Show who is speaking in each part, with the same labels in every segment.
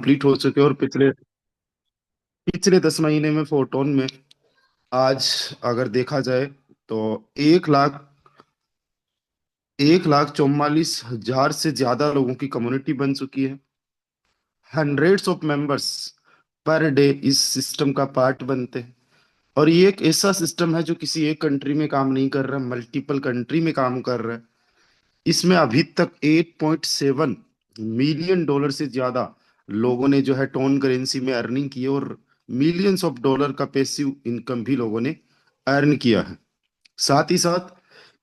Speaker 1: Complete हो चुके हैं और पिछले पिछले 10 महीने में फोटोन में आज अगर देखा जाए तो 1,44,000 से ज्यादा लोगों की कम्युनिटी बन चुकी है। Hundreds of members per day इस सिस्टम का पार्ट बनते हैं। और ये एक ऐसा सिस्टम है जो किसी एक कंट्री में काम नहीं कर रहा, मल्टीपल कंट्री में काम कर रहा है। इसमें अभी तक 8.7 मिलियन डॉलर से ज्यादा लोगों ने जो है टोन करेंसी में अर्निंग की है, और मिलियंस ऑफ डॉलर का पैसिव इनकम भी लोगों ने अर्न किया है। साथ ही साथ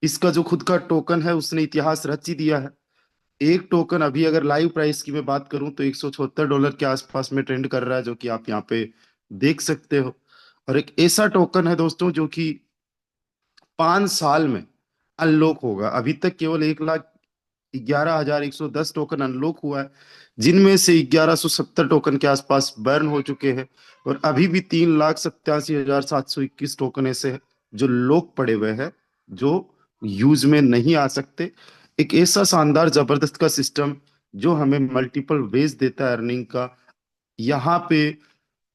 Speaker 1: इसका जो खुद का टोकन है उसने इतिहास रच ही दिया है। एक टोकन अभी अगर लाइव प्राइस की मैं बात करूं तो $176 के आसपास में ट्रेंड कर रहा है, जो कि आप यहाँ पे देख सकते हो। और एक ऐसा टोकन है दोस्तों जो कि 5 साल में अनलॉक होगा। अभी तक केवल 1,11,110 टोकन अनलॉक हुआ है, जिनमें से 1,170 टोकन के आसपास बर्न हो चुके हैं। और अभी भी 3,87,721 टोकन ऐसे हैं जो लॉक पड़े हुए हैं, जो यूज में नहीं आ सकते। एक ऐसा शानदार जबरदस्त का सिस्टम जो हमें मल्टीपल वेज देता है अर्निंग का। यहाँ पे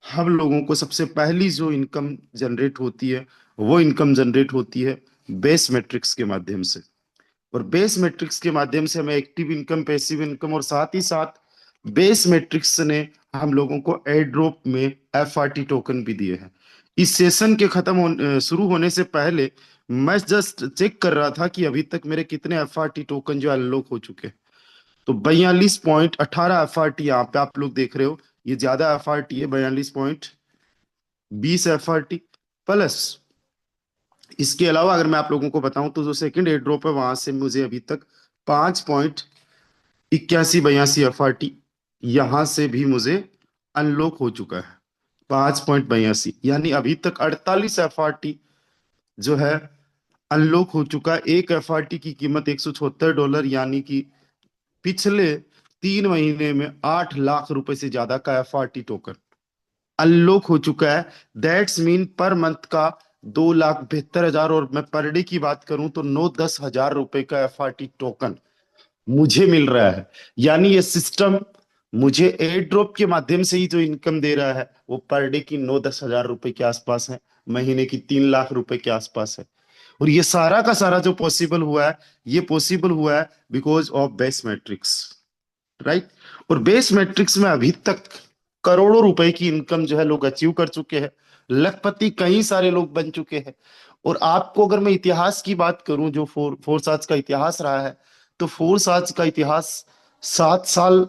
Speaker 1: हम लोगों को सबसे पहली जो इनकम जनरेट होती है, वो इनकम जनरेट होती है बेस मैट्रिक्स के माध्यम से। और बेस मैट्रिक्स के माध्यम से हमें एक्टिव इनकम, पैसिव इनकम, और साथ ही साथ बेस मैट्रिक्स ने हम लोगों को एयर ड्रॉप में FRT टोकन भी दिए हैं। इस सेशन के शुरू होने से पहले मैं जस्ट चेक कर रहा था कि अभी तक मेरे कितने FRT टोकन जो अनलॉक हो चुके हैं। तो 42.18 FRT यहाँ पे आप लोग देख रहे हो। ये ज्यादा FRT है, 42.20 FRT प्लस। इसके अलावा अगर मैं आप लोगों को बताऊं तो जो सेकंड एयर ड्रॉप है वहां से मुझे अभी तक 5.81 82 FRT यहां से भी मुझे अनलॉक हो चुका है। 5.82 यानी अभी तक 48 FRT जो है अनलॉक हो चुका है। एक FRT की कीमत $176, यानी कि पिछले 3 महीने में 8 लाख रुपए से ज्यादा का FRT टोकन अनलॉक हो चुका है। दैट्स मीन पर मंथ का 2,72,000, और मैं पर डे की बात करूं तो 9-10 हजार रुपए का FRT टोकन मुझे मिल रहा है। यानी ये सिस्टम मुझे एयर ड्रॉप के माध्यम से ही जो इनकम दे रहा है वो पर डे की 9-10 हजार रुपए के आसपास है, महीने की 3 लाख रुपए के आसपास है। और ये सारा का सारा जो पॉसिबल हुआ है, ये पॉसिबल हुआ है because of base matrix, right. और बेस मैट्रिक्स में अभी तक करोड़ों रुपए की इनकम जो है लोग अचीव कर चुके हैं। लखपति कई सारे लोग बन चुके हैं। और आपको अगर मैं इतिहास की बात करूं, जो फोर्स आर्ट्स का इतिहास रहा है, तो फोर्स आर्ट्स का इतिहास 7 साल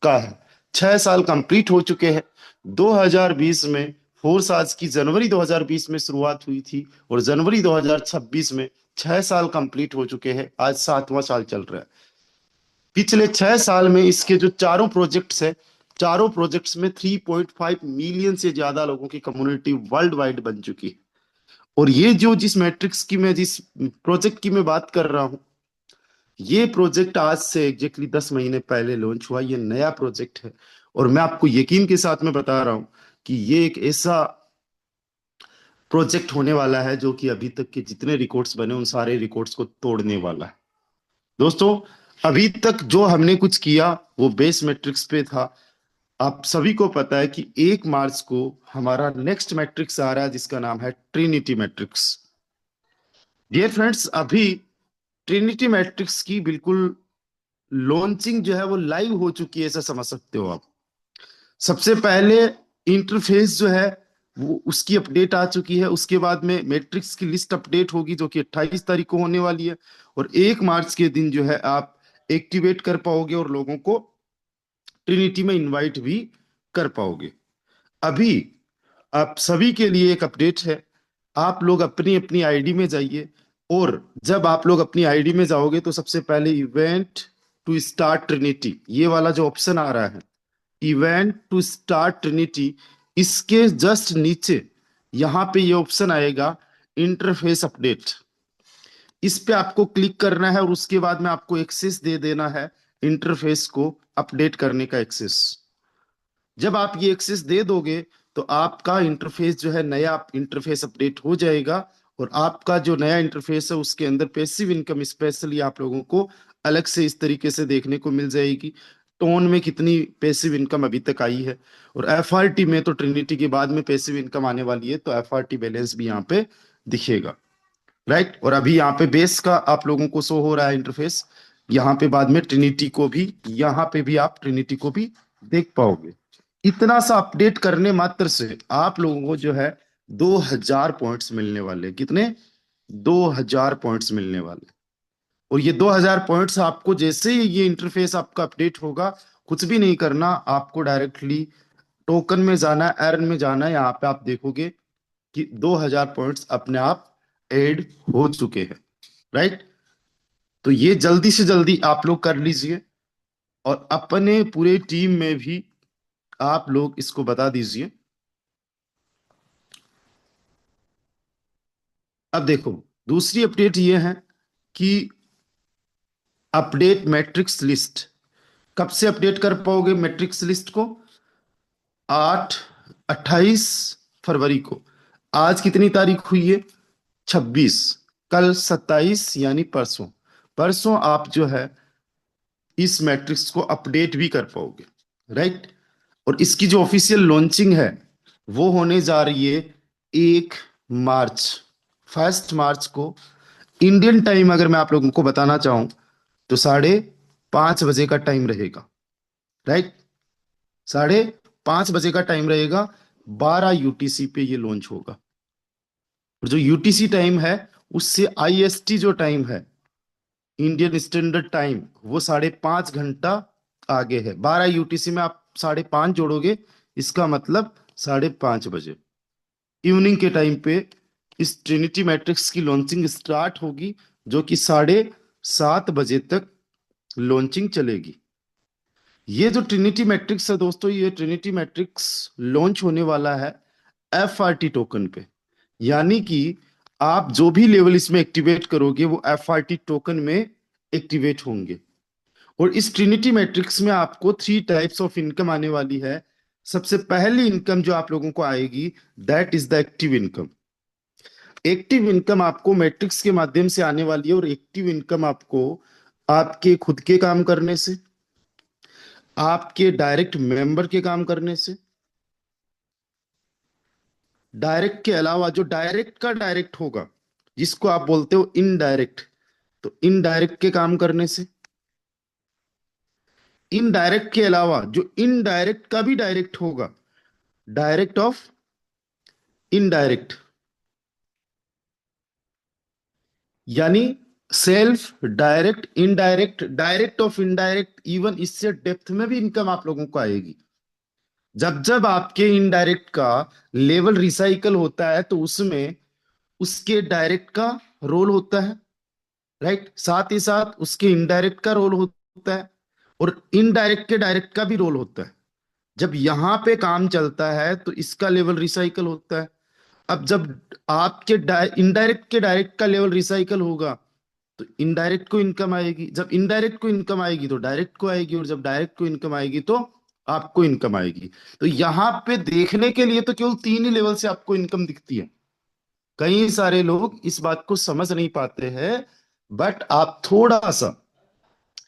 Speaker 1: का है। 6 साल कंप्लीट हो चुके हैं। 2020 में फोर्स आर्ट्स की जनवरी 2020 में शुरुआत हुई थी, और जनवरी 2026 में 6 साल कंप्लीट हो चुके हैं। आज 7वां साल चल रहा है। पिछले 6 साल में इसके जो चारों प्रोजेक्ट्स है, चारों प्रोजेक्ट्स में 3.5 मिलियन से ज्यादा लोगों की कम्युनिटी वर्ल्ड वाइड बन चुकी है। और ये जो जिस प्रोजेक्ट की मैं बात कर रहा हूं, ये प्रोजेक्ट आज से एग्जैक्टली 10 महीने पहले लॉन्च हुआ। ये नया प्रोजेक्ट है, और मैं आपको यकीन के साथ में बता रहा हूं कि ये एक ऐसा प्रोजेक्ट होने वाला है जो कि अभी तक के जितने रिकॉर्ड्स बने उन सारे रिकॉर्ड्स को तोड़ने वाला है। दोस्तों, अभी तक जो हमने कुछ किया वो बेस मैट्रिक्स पे था। आप सभी को पता है कि 1 मार्च को हमारा नेक्स्ट मैट्रिक्स आ रहा है जिसका नाम है ट्रिनिटी मैट्रिक्स। डियर फ्रेंड्स, अभी ट्रिनिटी मैट्रिक्स की बिल्कुल लॉन्चिंग जो है वो लाइव हो चुकी है, ऐसा समझ सकते हो आप। सबसे पहले इंटरफेस जो है वो उसकी अपडेट आ चुकी है। उसके बाद में मैट्रिक्स की लिस्ट अपडेट होगी जो कि 28 तारीख को होने वाली है। और 1 मार्च के दिन जो है आप एक्टिवेट कर पाओगे और लोगों को ट्रिनिटी में इनवाइट भी कर पाओगे। अभी आप सभी के लिए एक अपडेट है। आप लोग अपनी अपनी आईडी में जाइए, और जब आप लोग अपनी आईडी में जाओगे तो सबसे पहले इवेंट टू स्टार्ट ट्रिनिटी, ये वाला जो ऑप्शन आ रहा है, इवेंट टू स्टार्ट ट्रिनिटी, इसके जस्ट नीचे यहाँ पे ये ऑप्शन आएगा इंटरफेस अपडेट। इस पे आपको क्लिक करना है और उसके बाद में आपको एक्सेस दे देना है इंटरफेस को अपडेट करने का एक्सेस। जब आप ये एक्सेस दे दोगे तो आपका इंटरफेस जो है नया इंटरफेस अपडेट हो जाएगा। और आपका जो नया इंटरफेस है उसके अंदर पैसिव इनकम स्पेशली आप लोगों को अलग से इस तरीके से देखने को मिल जाएगी। टोन में कितनी पैसिव इनकम अभी तक आई है। और एफआरटी में तो ट्रिनिटी के बाद में पैसिव इनकम आने वाली है, तो एफआरटी बैलेंस भी यहाँ पे दिखेगा। राइट, और अभी यहाँ पे बेस का आप लोगों को शो हो रहा है इंटरफेस। यहाँ पे बाद में ट्रिनिटी को भी, यहाँ पे भी आप ट्रिनिटी को भी देख पाओगे। इतना सा अपडेट करने मात्र से आप लोगों को जो है 2000 पॉइंट्स मिलने वाले। कितने? 2000 पॉइंट्स मिलने वाले। और ये 2000 पॉइंट्स आपको जैसे ही ये इंटरफेस आपका अपडेट होगा, कुछ भी नहीं करना, आपको डायरेक्टली टोकन में जाना है, अर्न में जाना है। यहाँ पे आप देखोगे कि 2000 पॉइंट्स अपने आप ऐड हो चुके हैं। राइट, तो ये जल्दी से जल्दी आप लोग कर लीजिए, और अपने पूरे टीम में भी आप लोग इसको बता दीजिए। अब देखो, दूसरी अपडेट ये है कि अपडेट मैट्रिक्स लिस्ट। कब से अपडेट कर पाओगे मैट्रिक्स लिस्ट को? 28 फरवरी को। आज कितनी तारीख हुई है? 26। कल 27, यानी परसों। परसों आप जो है इस मैट्रिक्स को अपडेट भी कर पाओगे। राइट, और इसकी जो ऑफिशियल लॉन्चिंग है वो होने जा रही है 1 मार्च, 1 मार्च को। इंडियन टाइम अगर मैं आप लोगों को बताना चाहूं तो 5:30 बजे का टाइम रहेगा। राइट, 5:30 बजे का टाइम रहेगा। 12 यूटीसी पे ये लॉन्च होगा। और जो यूटीसी टाइम है उससे आईएसटी जो टाइम है, इंडियन स्टैंडर्ड टाइम, वो 5:30 घंटा आगे है। 12 यूटीसी में आप 5:30 जोड़ोगे, इसका मतलब 5:30 बजे इवनिंग के टाइम पे इस ट्रिनिटी मैट्रिक्स की लॉन्चिंग स्टार्ट होगी, जो कि 7:30 बजे तक लॉन्चिंग चलेगी। ये जो ट्रिनिटी मैट्रिक्स है दोस्तों, ये ट्रिनिटी मैट्रिक्स लॉन्च होने वाला है एफआरटी टोकन पे। यानी कि आप जो भी लेवल इसमें एक्टिवेट करोगे वो एफआरटी टोकन में एक्टिवेट होंगे। और इस ट्रिनिटी मैट्रिक्स में आपको 3 टाइप्स ऑफ इनकम आने वाली है। सबसे पहली इनकम जो आप लोगों को आएगी, that is the active income. Active income आपको मैट्रिक्स के माध्यम से आने वाली है। और एक्टिव इनकम आपको आपके खुद के काम करने से, आपके डायरेक्ट मेंबर के काम करने से, डायरेक्ट के अलावा जो डायरेक्ट का डायरेक्ट होगा, जिसको आप बोलते हो इनडायरेक्ट, तो इनडायरेक्ट के काम करने से, इनडायरेक्ट के अलावा जो इनडायरेक्ट का भी डायरेक्ट होगा, डायरेक्ट ऑफ इनडायरेक्ट, यानी self, direct, indirect, direct of indirect, even इससे डेप्थ में भी इनकम आप लोगों को आएगी। जब जब आपके इनडायरेक्ट का लेवल रिसाइकल होता है तो उसमें उसके डायरेक्ट का रोल होता है। राइट, साथ ही साथ उसके इनडायरेक्ट का रोल होता है, और इनडायरेक्ट के डायरेक्ट का भी रोल होता है। जब यहां पे काम चलता है तो इसका लेवल रिसाइकल होता है। अब जब आपके इनडायरेक्ट के डायरेक्ट का लेवल रिसाइकल होगा तो इनडायरेक्ट को इनकम आएगी। जब इनडायरेक्ट को इनकम आएगी तो डायरेक्ट को आएगी, और जब डायरेक्ट को इनकम आएगी तो आपको इनकम आएगी। तो यहां पे देखने के लिए तो केवल 3 ही लेवल से आपको इनकम दिखती है। कई सारे लोग इस बात को समझ नहीं पाते हैं, बट आप थोड़ा सा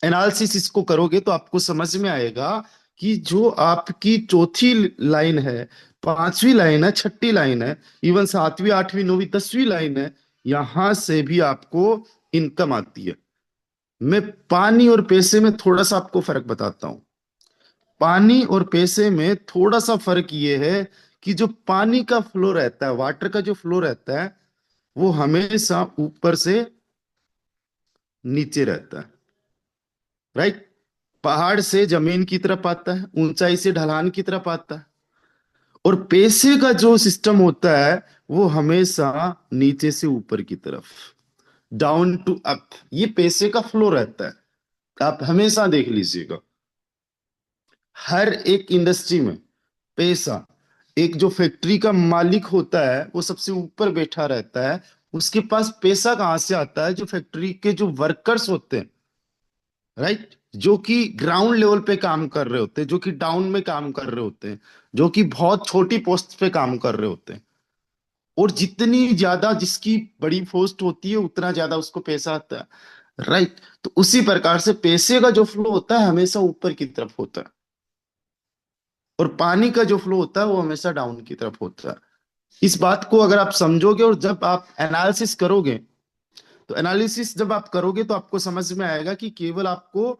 Speaker 1: एनालिसिस इसको करोगे तो आपको समझ में आएगा कि जो आपकी चौथी लाइन है, पांचवी लाइन है, छठी लाइन है, इवन सातवीं, आठवीं, नौवीं, 10वीं लाइन है, यहां से भी आपको इनकम आती है। मैं पानी और पैसे में थोड़ा सा आपको फर्क बताता हूं। पानी और पैसे में थोड़ा सा फर्क ये है कि जो पानी का फ्लो रहता है, वाटर का जो फ्लो रहता है, वो हमेशा ऊपर से नीचे रहता है। राइट, पहाड़ से जमीन की तरफ आता है, ऊंचाई से ढलान की तरफ आता है। और पैसे का जो सिस्टम होता है वो हमेशा नीचे से ऊपर की तरफ, डाउन टू अप, ये पैसे का फ्लो रहता है। आप हमेशा देख लीजिएगा, हर एक इंडस्ट्री में पैसा, एक जो फैक्ट्री का मालिक होता है वो सबसे ऊपर बैठा रहता है। उसके पास पैसा कहां से आता है? जो फैक्ट्री के जो वर्कर्स होते हैं, राइट, जो कि ग्राउंड लेवल पे काम कर रहे होते हैं, जो कि डाउन में काम कर रहे होते हैं, जो कि बहुत छोटी पोस्ट पे काम कर रहे होते हैं। और जितनी ज्यादा जिसकी बड़ी पोस्ट होती है उतना ज्यादा उसको पैसा आता है। राइट। तो उसी प्रकार से पैसे का जो फ्लो होता है हमेशा ऊपर की तरफ होता है, और पानी का जो फ्लो होता है वो हमेशा डाउन की तरफ होता है। इस बात को अगर आप समझोगे और जब आप एनालिसिस करोगे, तो एनालिसिस जब आप करोगे तो आपको समझ में आएगा कि केवल आपको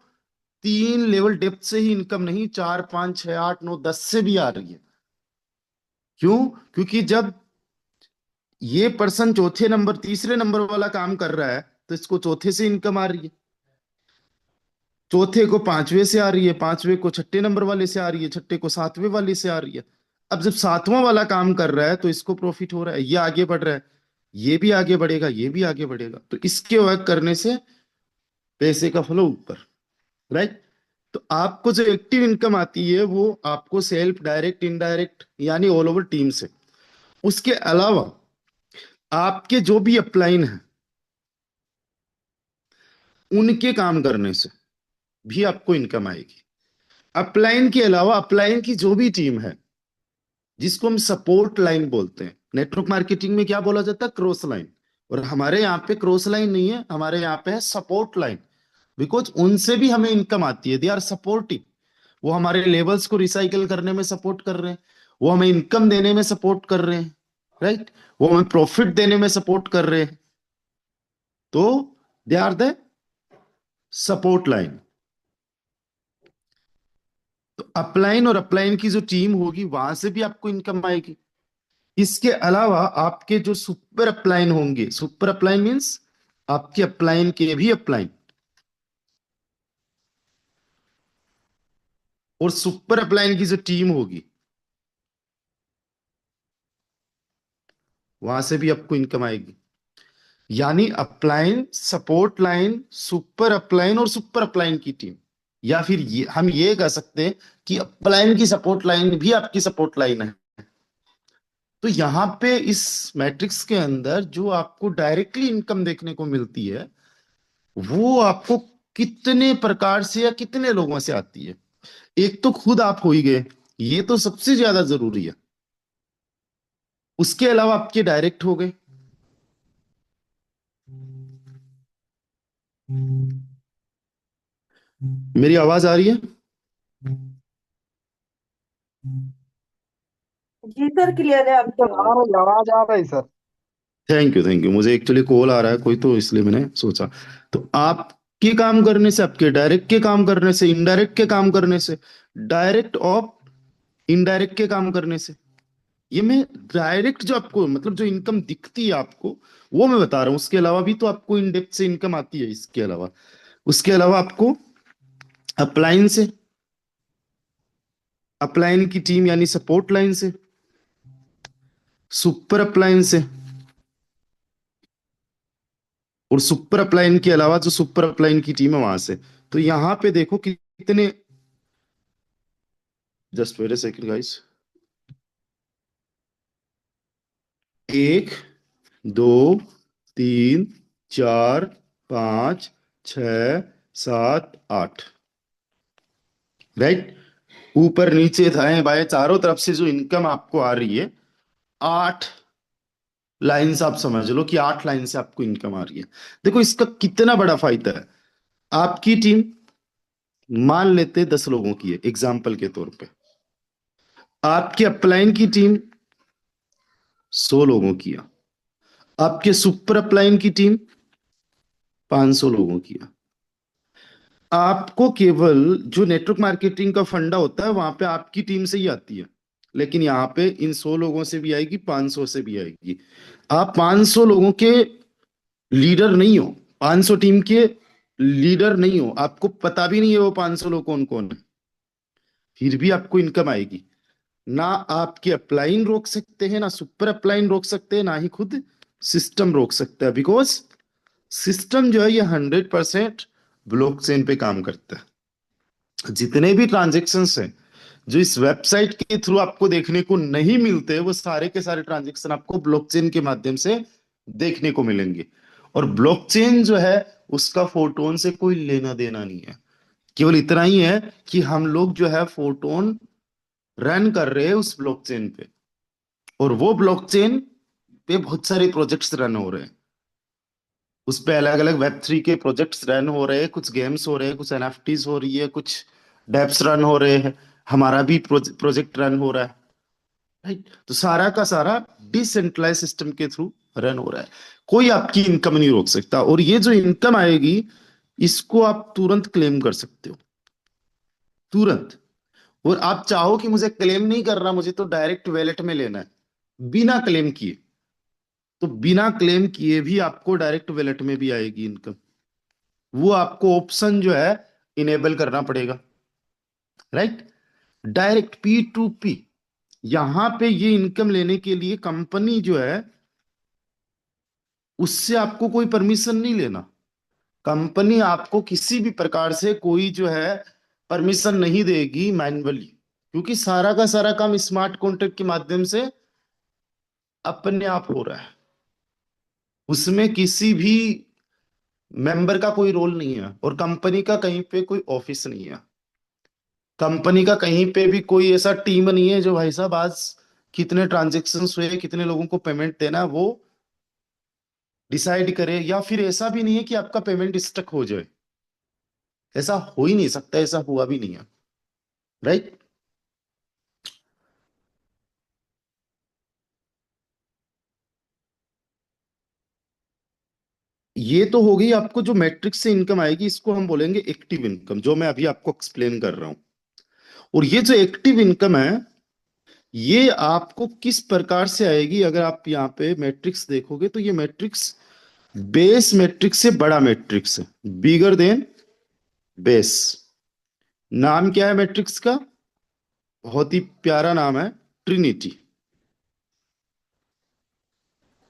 Speaker 1: 3 लेवल डेप्थ से ही इनकम नहीं, 4, 5, 6, 8, 9, 10 से भी आ रही है। क्यों? क्योंकि जब ये पर्सन चौथे नंबर तीसरे नंबर वाला काम कर रहा है, तो इसको चौथे से इनकम आ रही है, चौथे को पांचवे से आ रही है, पांचवे को छठे नंबर वाले से आ रही है, छठे को सातवें वाले से आ रही है। अब जब सातवां वाला काम कर रहा है तो इसको प्रॉफिट हो रहा है, ये आगे बढ़ रहा है, ये भी आगे बढ़ेगा, ये भी आगे बढ़ेगा, तो इसके वर्क करने से पैसे का फ्लो ऊपर। राइट। तो आपको जो एक्टिव इनकम आती है वो आपको सेल्फ, डायरेक्ट, इनडायरेक्ट यानी ऑल ओवर टीम से, उसके अलावा आपके जो भी अपलाइन है उनके काम करने से भी आपको इनकम आएगी। अपलाइन के अलावा अपलाइन की जो भी टीम है, जिसको हम सपोर्ट लाइन बोलते हैं, नेटवर्क मार्केटिंग में क्या बोला जाता है, क्रॉस लाइन। और हमारे यहाँ पे क्रॉस लाइन नहीं है, हमारे यहाँ पे है सपोर्ट लाइन। बिकॉज उनसे भी हमें इनकम आती है, दे आर सपोर्टिंग। वो हमारे लेवल्स को रिसाइकल करने में सपोर्ट कर रहे हैं, वो हमें इनकम देने में सपोर्ट कर रहे हैं, राइट। वो हमें प्रॉफिट देने में सपोर्ट कर रहे हैं। तो they are the support line. तो अपलाइन और अपलाइन की जो टीम होगी वहां से भी आपको इनकम आएगी। इसके अलावा आपके जो सुपर अपलाइन होंगे, सुपर अपलाइन मीन्स आपके अपलाइन के भी अपलाइन, और सुपर अपलाइन की जो टीम होगी वहां से भी आपको इनकम आएगी। यानी upline, support line, super upline और सुपर अपलाइन की टीम, या फिर हम ये कह सकते हैं कि अपलाइन की सपोर्ट लाइन भी आपकी सपोर्ट लाइन है। तो यहाँ पे इस मैट्रिक्स के अंदर जो आपको डायरेक्टली इनकम देखने को मिलती है वो आपको कितने प्रकार से या कितने लोगों से आती है। एक तो खुद आप हो ही गए, ये तो सबसे ज्यादा जरूरी है। उसके अलावा आपके डायरेक्ट हो गए। मेरी आवाज आ रही है?
Speaker 2: जी सर, क्लियर है आपकी
Speaker 3: सर आ
Speaker 2: आवाज।
Speaker 3: रही आवाज आ रही sir.
Speaker 1: Thank you, thank you. मुझे एक्चुअली कॉल आ रहा है कोई, तो इसलिए मैंने सोचा। तो आपके काम करने से, आपके डायरेक्ट के काम करने से, इनडायरेक्ट के काम करने से, डायरेक्ट और इनडायरेक्ट के काम करने से, ये मैं डायरेक्ट जो आपको मतलब जो इनकम दिखती है आपको वो मैं बता रहा हूँ। उसके अलावा भी तो आपको इन डेप्थ से इनकम आती है। इसके अलावा, उसके अलावा आपको अपलाइन से, अपलाइन की टीम यानी सपोर्ट लाइन से, सुपर अपलाइन से, और सुपर अपलाइन के अलावा जो सुपर अपलाइन की टीम है वहां से। तो यहां पे देखो कि कितने, just wait a second guys. 1, 2, 3, 4, 5, 6, 7, 8, right. ऊपर नीचे दाएं बाएं चारों तरफ से जो इनकम आपको आ रही है, 8 लाइन से आप समझ लो कि 8 लाइन से आपको इनकम आ रही है। देखो इसका कितना बड़ा फायदा है। आपकी टीम मान लेते 10 लोगों की है एग्जाम्पल के तौर पे, आपके अपलाइन की टीम 100 लोगों की है, आपके सुपर अपलाइन की टीम 500 लोगों की है। आपको केवल जो नेटवर्क मार्केटिंग का फंडा होता है वहां पे आपकी टीम से ही आती है, लेकिन यहाँ पे इन 100 लोगों से भी आएगी, 500 से भी आएगी। आप 500 लोगों के लीडर नहीं हो, 500 टीम के लीडर नहीं हो, आपको पता भी नहीं है वो 500 लोग कौन कौन है, फिर भी आपको इनकम आएगी। ना आपके अपलाइन रोक सकते हैं, ना सुपर अपलाइन रोक सकते हैं, ना ही खुद सिस्टम रोक सकता है। बिकॉज सिस्टम जो है ये 100% ब्लॉकचेन पे काम करता है। जितने भी ट्रांजेक्शन्स हैं जो इस वेबसाइट के थ्रू आपको देखने को नहीं मिलते, वो सारे के सारे ट्रांजेक्शन आपको ब्लॉकचेन के माध्यम से देखने को मिलेंगे। और ब्लॉकचेन जो है उसका फोटोन से कोई लेना देना नहीं है। केवल इतना ही है कि हम लोग जो है फोटोन रन कर रहे हैं उस ब्लॉकचेन पे, और वो ब्लॉकचेन पे बहुत सारे प्रोजेक्ट्स रन हो रहे हैं। उस पे अलग अलग वेब 3 के प्रोजेक्ट्स रन हो रहे हैं, कुछ गेम्स हो रहे हैं, कुछ एनएफटीज हो रही है, कुछ डेप्स रन हो रहे हैं। हमारा भी प्रोजेक्ट रन हो रहा है। राइट, तो सारा का सारा डिसेंट्रलाइज सिस्टम के थ्रू रन हो रहा है। कोई आपकी इनकम नहीं रोक सकता, और ये जो इनकम आएगी, इसको आप तुरंत क्लेम कर सकते हो, तुरंत। और आप चाहो कि मुझे क्लेम नहीं करना, मुझे तो डायरेक्ट वैलेट में लेना है, बिना क्लेम किए, तो बिना क्लेम किए भी आपको डायरेक्ट वैलेट में भी आएगी इनकम। वो आपको ऑप्शन जो है इनेबल करना पड़ेगा। Right, direct P2P। यहां पे ये इनकम लेने के लिए कंपनी जो है, उससे आपको कोई परमिशन नहीं लेना। कंपनी आपको किसी भी प्रकार से कोई जो है परमिशन नहीं देगी मैन्युअली, क्योंकि सारा का सारा काम स्मार्ट कॉन्ट्रैक्ट के माध्यम से अपने आप हो रहा है। उसमें किसी भी मेंबर का कोई रोल नहीं है, और कंपनी का कहीं पे कोई ऑफिस नहीं है। कंपनी का कहीं पे भी कोई ऐसा टीम नहीं है जो भाई साहब आज कितने ट्रांजेक्शन्स हुए, कितने लोगों को पेमेंट देना है, वो डिसाइड करे। या फिर ऐसा भी नहीं है कि आपका पेमेंट स्टक हो जाए, ऐसा हो ही नहीं सकता, ऐसा हुआ भी नहीं है। राइट। ये तो हो गई आपको जो मैट्रिक्स से इनकम आएगी, इसको हम बोलेंगे एक्टिव इनकम, जो मैं अभी आपको एक्सप्लेन कर रहा हूं। और ये जो एक्टिव इनकम है, ये आपको किस प्रकार से आएगी, अगर आप यहाँ पे मैट्रिक्स देखोगे तो ये मैट्रिक्स बेस मैट्रिक्स से बड़ा मैट्रिक्स है, बिगर देन बेस। नाम क्या है मैट्रिक्स का? बहुत ही प्यारा नाम है, ट्रिनिटी।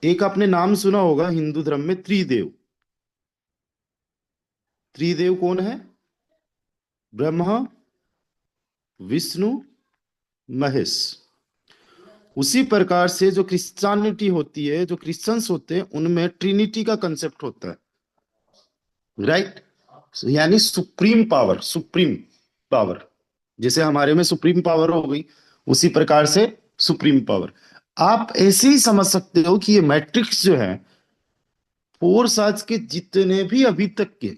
Speaker 1: एक आपने नाम सुना होगा हिंदू धर्म में, त्रिदेव। त्रिदेव कौन है? ब्रह्मा, विष्णु, महेश। उसी प्रकार से जो क्रिश्चियनिटी होती है, जो क्रिश्चियंस होते हैं, उनमें ट्रिनिटी का कंसेप्ट होता है। राइट, यानी सुप्रीम पावर, सुप्रीम पावर। जैसे हमारे में सुप्रीम पावर हो गई, उसी प्रकार से सुप्रीम पावर। आप ऐसे ही समझ सकते हो कि ये मैट्रिक्स जो है, फोर्स आज के जितने भी अभी तक के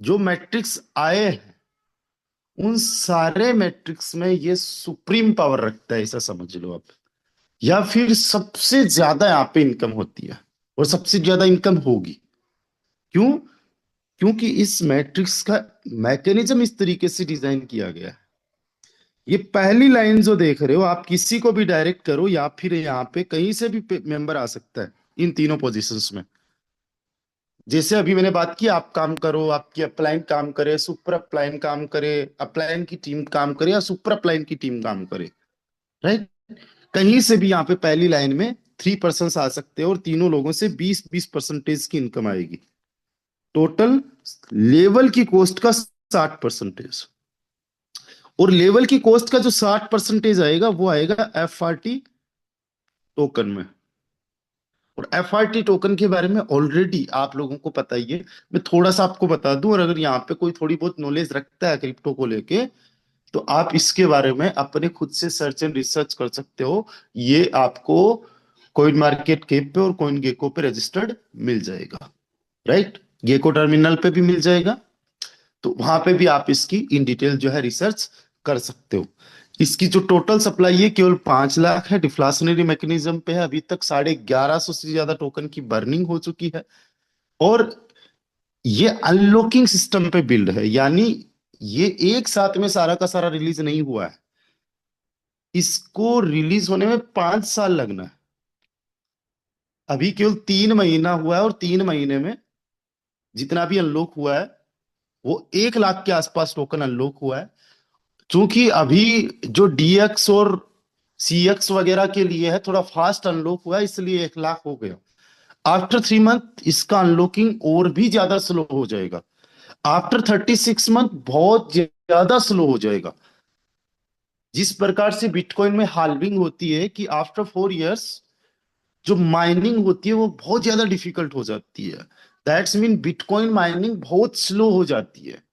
Speaker 1: जो मैट्रिक्स आए हैं, उन सारे मैट्रिक्स में ये सुप्रीम पावर रखता है, ऐसा समझ लो आप। या फिर सबसे ज्यादा यहाँ पे इनकम होती है, और सबसे ज्यादा इनकम होगी। क्यों? क्योंकि इस मैट्रिक्स का मैकेनिज्म इस तरीके से डिजाइन किया गया है। ये पहली लाइन जो देख रहे हो, आप किसी को भी डायरेक्ट करो, या फिर यहाँ पे कहीं से भी मेंबर आ सकता है इन तीनों पोजीशंस में। जैसे अभी मैंने बात की, आप काम करो, आपकी अपलाइन काम करे, सुपर अपलाइन काम करे, अपलाइन की टीम काम करे, या सुपर अपलाइन की टीम काम करे। राइट, कहीं से भी यहाँ पे पहली लाइन में 3 पर्सन आ सकते हैं, और तीनों लोगों से 20-20% की इनकम आएगी। टोटल लेवल की कॉस्ट का 60%। और लेवल की कॉस्ट का जो 60% आएगा, वो आएगा FRT टोकन में। और FRT टोकन के बारे में ऑलरेडी आप लोगों को पता ही है। मैं थोड़ा सा आपको बता दूं, और अगर यहाँ पे कोई थोड़ी बहुत नॉलेज रखता है क्रिप्टो को लेके, तो आप इसके बारे में अपने खुद से सर्च एंड रिसर्च कर सकते हो। ये आपको कॉइन मार्केट कैप पे और कॉइन गेको पे रजिस्टर्ड मिल जाएगा। राइट, गेको टर्मिनल पे भी मिल जाएगा। तो वहां पे भी आप इसकी इन डिटेल जो है रिसर्च कर सकते हो। इसकी जो टोटल सप्लाई है केवल 5 लाख है। डिफ्लाशनरी मैकेनिज्म पे है, अभी तक 1150 से ज्यादा टोकन की बर्निंग हो चुकी है। और ये अनलॉकिंग सिस्टम पे बिल्ड है, यानी ये एक साथ में सारा का सारा रिलीज नहीं हुआ है। इसको रिलीज होने में 5 साल लगना है। अभी केवल 3 महीना हुआ है, और 3 महीने में जितना भी अनलॉक हुआ है, वो 1 लाख के आसपास टोकन अनलॉक हुआ है। क्योंकि अभी जो DX और CX वगैरह के लिए है, थोड़ा फास्ट अनलॉक हुआ है, इसलिए 1 लाख हो गया। आफ्टर 3 मंथ इसका अनलॉकिंग और भी ज्यादा स्लो हो जाएगा। आफ्टर 36 मंथ बहुत ज्यादा स्लो हो जाएगा। जिस प्रकार से बिटकॉइन में हाल्विंग होती है, कि आफ्टर 4 इयर्स जो माइनिंग होती है वो बहुत ज्यादा डिफिकल्ट हो जाती है। दैट्स मीन बिटकॉइन माइनिंग बहुत स्लो हो जाती है।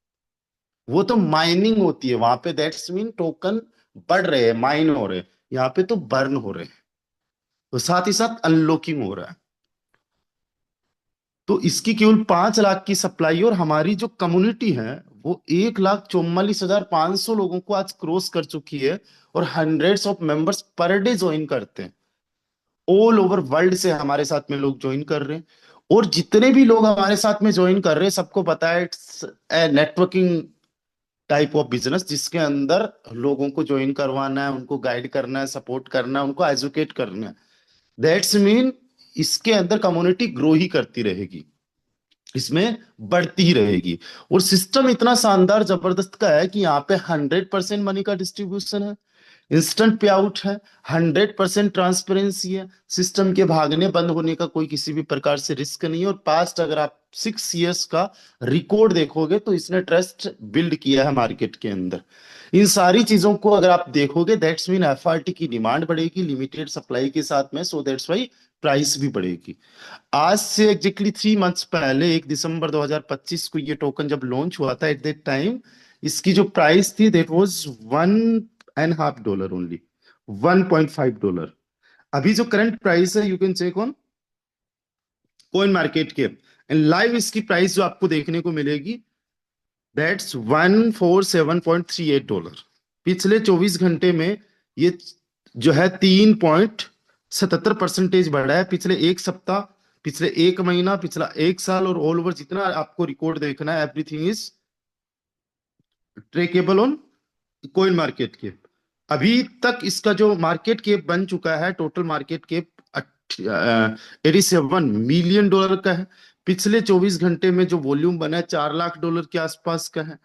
Speaker 1: वो तो माइनिंग होती है वहां पे, दैट्स मीन टोकन बढ़ रहे हैं, माइन हो रहे हैं। यहाँ पे तो बर्न हो रहे हैं, तो साथ ही साथ अनलॉकिंग हो रहा है। तो इसकी केवल 5 लाख की सप्लाई, और हमारी जो कम्युनिटी है वो 1,44,500 लोगों को आज क्रॉस कर चुकी है, और hundreds of members per day join करते हैं। ऑल ओवर वर्ल्ड से हमारे साथ में लोग ज्वाइन कर रहे हैं। और जितने भी लोग हमारे साथ में ज्वाइन कर रहे हैं सबको पता है it's a networking type of business, जिसके अंदर लोगों को ज्वाइन करवाना है, उनको गाइड करना है, सपोर्ट करना है, उनको एजुकेट करना है। दैट्स मीन इसके अंदर कम्युनिटी ग्रो ही करती रहेगी, इसमें बढ़ती ही रहेगी। और सिस्टम इतना शानदार जबरदस्त का है कि यहाँ पे 100% मनी का डिस्ट्रीब्यूशन है, इंस्टेंट पे आउट है, 100% ट्रांसपेरेंसी है, सिस्टम के भागने बंद होने का कोई किसी भी प्रकार से रिस्क नहीं है। और पास्ट अगर आप 6 इयर्स का रिकॉर्ड देखोगे तो इसने ट्रस्ट बिल्ड किया है मार्केट के अंदर। इन सारी चीजों को अगर आप देखोगे, दैट्स मीन एफआरटी की डिमांड बढ़ेगी लिमिटेड सप्लाई के साथ में, सो दैट्स वाई प्राइस भी बढ़ेगी। आज से एग्जैक्टली 3 मंथ्स पहले 1 दिसंबर 2025 को ये टोकन जब लॉन्च हुआ था, एट दैट टाइम इसकी जो प्राइस थी दैट वाज $1.5 ओनली, $1.5। अभी जो करंट प्राइस है, you can check on coin Market के, एंड लाइव इसकी प्राइस जो आपको देखने को मिलेगी, दैट्स $147.38। पिछले 24 घंटे में ये जो है 3.77% बढ़ा है। पिछले एक सप्ताह, पिछले एक महीना, पिछला एक साल, और ऑल ओवर जितना आपको रिकॉर्ड देखना है, everything is trackable on coin market cap. अभी तक इसका जो मार्केट कैप बन चुका है, टोटल मार्केट कैप $87 मिलियन का है। पिछले 24 घंटे में जो वॉल्यूम बना है $4 लाख के आसपास का है।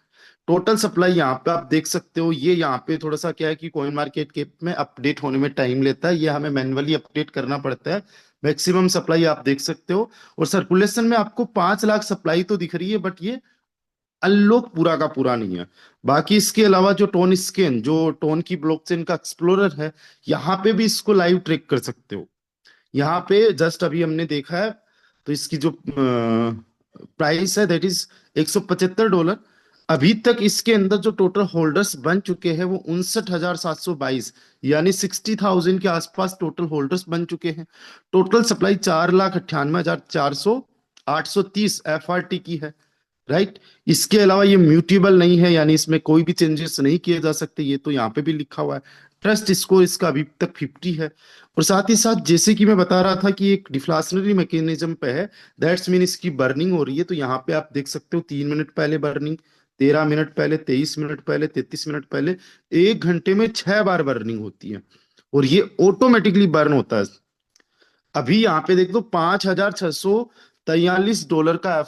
Speaker 1: टोटल सप्लाई यहाँ पे आप देख सकते हो। ये यहाँ पे थोड़ा सा क्या है कि कॉइन मार्केट कैप में अपडेट होने में टाइम लेता है, ये हमें मैन्युअली अपडेट करना पड़ता है। मैक्सिमम सप्लाई आप देख सकते हो, और सर्कुलेशन में आपको 5 लाख सप्लाई तो दिख रही है, बट ये अनलॉक पूरा का पूरा नहीं है। बाकी इसके अलावा जो टोन स्कैन, जो टोन की ब्लॉकचेन का एक्सप्लोरर है, यहाँ पे भी इसको लाइव ट्रैक कर सकते हो। यहाँ पे जस्ट अभी हमने देखा है, तो इसकी जो प्राइस है दैट इज $175। अभी तक इसके अंदर जो टोटल होल्डर्स बन चुके हैं वो 59,722, यानी 60,000 के आसपास टोटल होल्डर्स बन चुके हैं। टोटल सप्लाई 4,98,830 एफआरटी की है, राइट। इसके अलावा ये म्यूटेबल नहीं है, यानी इसमें कोई भी चेंजेस नहीं किए जा सकते, ये तो यहाँ पे भी लिखा हुआ है। ट्रस्ट स्कोर इसका अभी तक 50 है। और साथ ही साथ जैसे कि मैं बता रहा था कि एक डिफ्लाशनरी मैकेनिज्म पे है, दैट्स मीन इसकी बर्निंग हो रही है। तो यहाँ पे आप देख सकते हो 3 मिनट पहले बर्निंग, 13 मिनट पहले, 23 मिनट पहले, 33 मिनट पहले, 1 घंटे में 6 बार बर्निंग होती है, और ये ऑटोमेटिकली बर्न होता है। अभी यहाँ पे देख दो, $5,643 का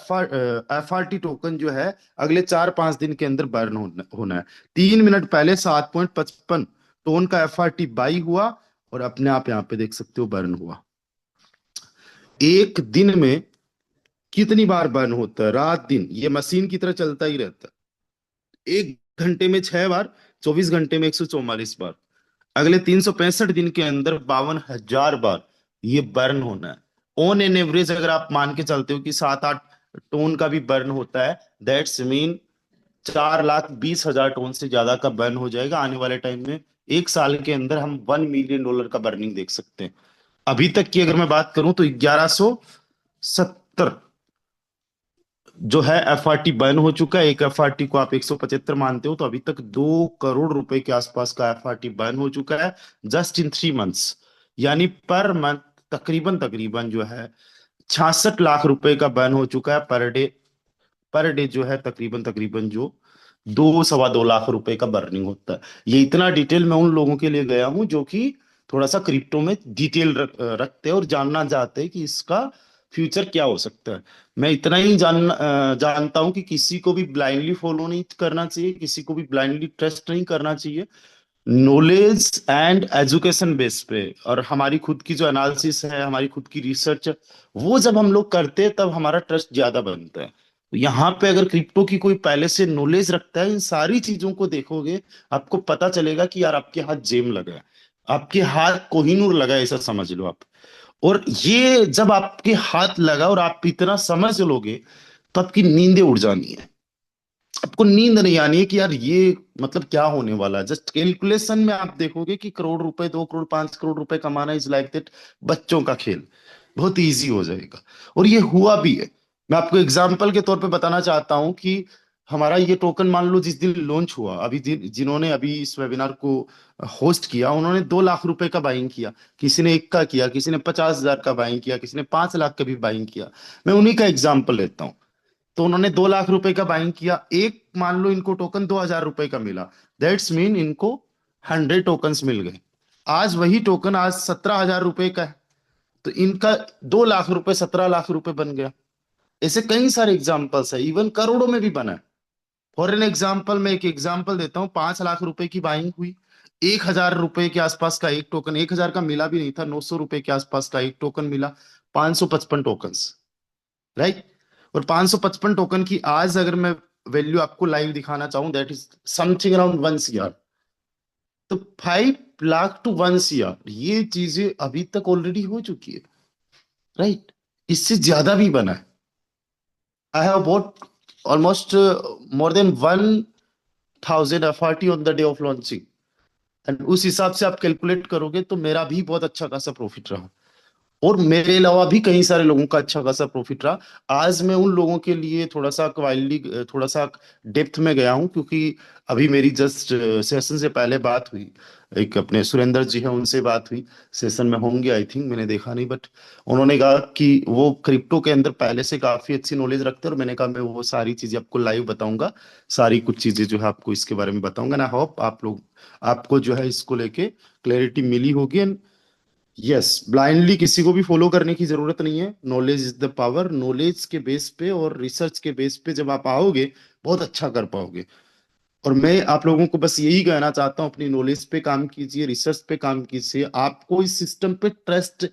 Speaker 1: एफआरटी टोकन जो है अगले 4-5 दिन के अंदर बर्न होना है। 3 मिनट पहले 7.55 टोन का एफआरटी बाई हुआ, और अपने आप यहाँ पे देख सकते हो बर्न हुआ। एक दिन में कितनी बार बर्न होता है? रात दिन ये मशीन की तरह चलता ही रहता है। 1 घंटे में 6 बार, 24 घंटे में 144 बार, अगले 365 दिन के अंदर 52,000 बार ये बर्न होना है। ऑन एन एवरेज अगर आप मान के चलते हो कि 7-8 टोन का भी बर्न होता है, दैट्स मीन 4,20,000 टोन से ज्यादा का बर्न हो जाएगा आने वाले टाइम में। एक साल के अंदर हम $1 मिलियन का बर्निंग देख सकते हैं। अभी तक की अगर मैं बात करूं तो 1170 जो है एफआरटी बर्न हो चुका है। एक एफआरटी को आप 175 मानते हो, तो अभी तक 2 करोड़ रुपए के आसपास का एफआरटी बर्न हो चुका है, जस्ट इन 3 मंथ्स। यानी पर मंथ तकरीबन तकरीबन जो है 66 लाख रुपए का बर्न हो चुका है पर डे। पर डे जो है तकरीबन तकरीबन जो 2-2.25 लाख रुपए का बर्निंग होता है। ये इतना डिटेल मैं उन लोगों के लिए गया हूं जो कि थोड़ा सा क्रिप्टो में डिटेल रखते हैं और जानना चाहते हैं कि इसका फ्यूचर क्या हो सकता है। मैं इतना ही जानता हूं कि किसी को भी ब्लाइंडली फॉलो नहीं करना चाहिए, किसी को भी ब्लाइंडली ट्रस्ट नहीं करना चाहिए। नॉलेज एंड एजुकेशन बेस पे, और हमारी खुद की जो एनालिसिस है, हमारी खुद की रिसर्च, वो जब हम लोग करते हैं तब हमारा ट्रस्ट ज्यादा बनता है। तो यहाँ पे अगर क्रिप्टो की कोई पहले से नॉलेज रखता है, इन सारी चीजों को देखोगे, आपको पता चलेगा कि यार आपके हाथ जेम लगा है, आपके हाथ कोहिनूर लगा है, ऐसा समझ लो आप। और ये जब आपके हाथ लगा और आप इतना समझ लोगे, तो आपकी नींदें उड़ जानी है। आपको नींद नहीं आनी है कि यार ये मतलब क्या होने वाला है। जस्ट कैलकुलेशन में आप देखोगे कि करोड़ रुपए, 2 करोड़, 5 करोड़ रुपए कमाना इज लाइक दैट बच्चों का खेल, बहुत इजी हो जाएगा। और ये हुआ भी है। मैं आपको एग्जाम्पल के तौर पे बताना चाहता हूं कि हमारा ये टोकन मान लो जिस दिन लॉन्च हुआ, अभी जिन्होंने अभी इस वेबिनार को होस्ट किया, उन्होंने 2 लाख रुपए का बाइंग किया। किसी ने 1 का किया, किसी ने 50,000 का बाइंग किया, किसी ने 5 लाख का भी बाइंग किया। मैं उन्हीं का एग्जाम्पल लेता हूँ। तो उन्होंने 2 लाख रुपए का बाइंग किया, एक मान लो इनको टोकन 2,000 रुपए का मिला। दैट्स मीन इनको 100 टोकन्स मिल गए। आज वही टोकन आज 17,000 रुपए का है, तो इनका 2 लाख रुपए 17 लाख रुपए बन गया। ऐसे कई सारे एग्जाम्पल्स है, इवन करोड़ों में भी बना है। फॉर एन एग्जाम्पल, मैं एक एग्जाम्पल देता हूँ। 5 लाख रुपए की बाइंग हुई, 1,000 रुपए के आसपास का एक टोकन, 1,000 का मिला भी नहीं था, 900 रुपए के आसपास का एक टोकन मिला। 555 टोकन्स, राइट। और 555 टोकन की आज अगर मैं वैल्यू आपको लाइव दिखाना चाहूं, that is something around 1 CR। तो 5 लाख टू 1 CR, ये चीजें अभी तक ऑलरेडी हो चुकी है, राइट। इससे ज्यादा भी बना है। I have bought almost more than 1,000 FRT on the day of launching. And उस हिसाब से आप कैलकुलेट करोगे तो मेरा भी बहुत अच्छा खासा प्रॉफिट रहा, और मेरे अलावा भी कई सारे लोगों का अच्छा खासा प्रॉफिट रहा। आज मैं उन लोगों के लिए थोड़ा सा क्वाइली थोड़ा सा डेप्थ में गया हूं, क्योंकि अभी मेरी जस्ट सेशन से पहले बात हुई। एक अपने सुरेंद्र जी है, उनसे बात हुई। सेशन में होंगे आई थिंक, मैंने देखा नहीं, बट उन्होंने कहा कि वो क्रिप्टो के अंदर पहले से काफी अच्छी नॉलेज रखते हैं, और मैंने कहा मैं वो सारी चीजें आपको लाइव बताऊंगा। सारी कुछ चीजें जो है आपको इसके बारे में बताऊंगा ना। होप आप लोग, आपको जो है इसको लेके क्लैरिटी मिली होगी। यस, ब्लाइंडली किसी को भी फॉलो करने की जरूरत नहीं है। Knowledge is the power. Knowledge के बेस पे और रिसर्च के बेस पे जब आप आओगे, बहुत अच्छा कर पाओगे। और मैं आप लोगों को बस यही कहना चाहता हूँ, अपनी नॉलेज पे काम कीजिए, रिसर्च पे काम कीजिए। आपको इस सिस्टम पे ट्रस्ट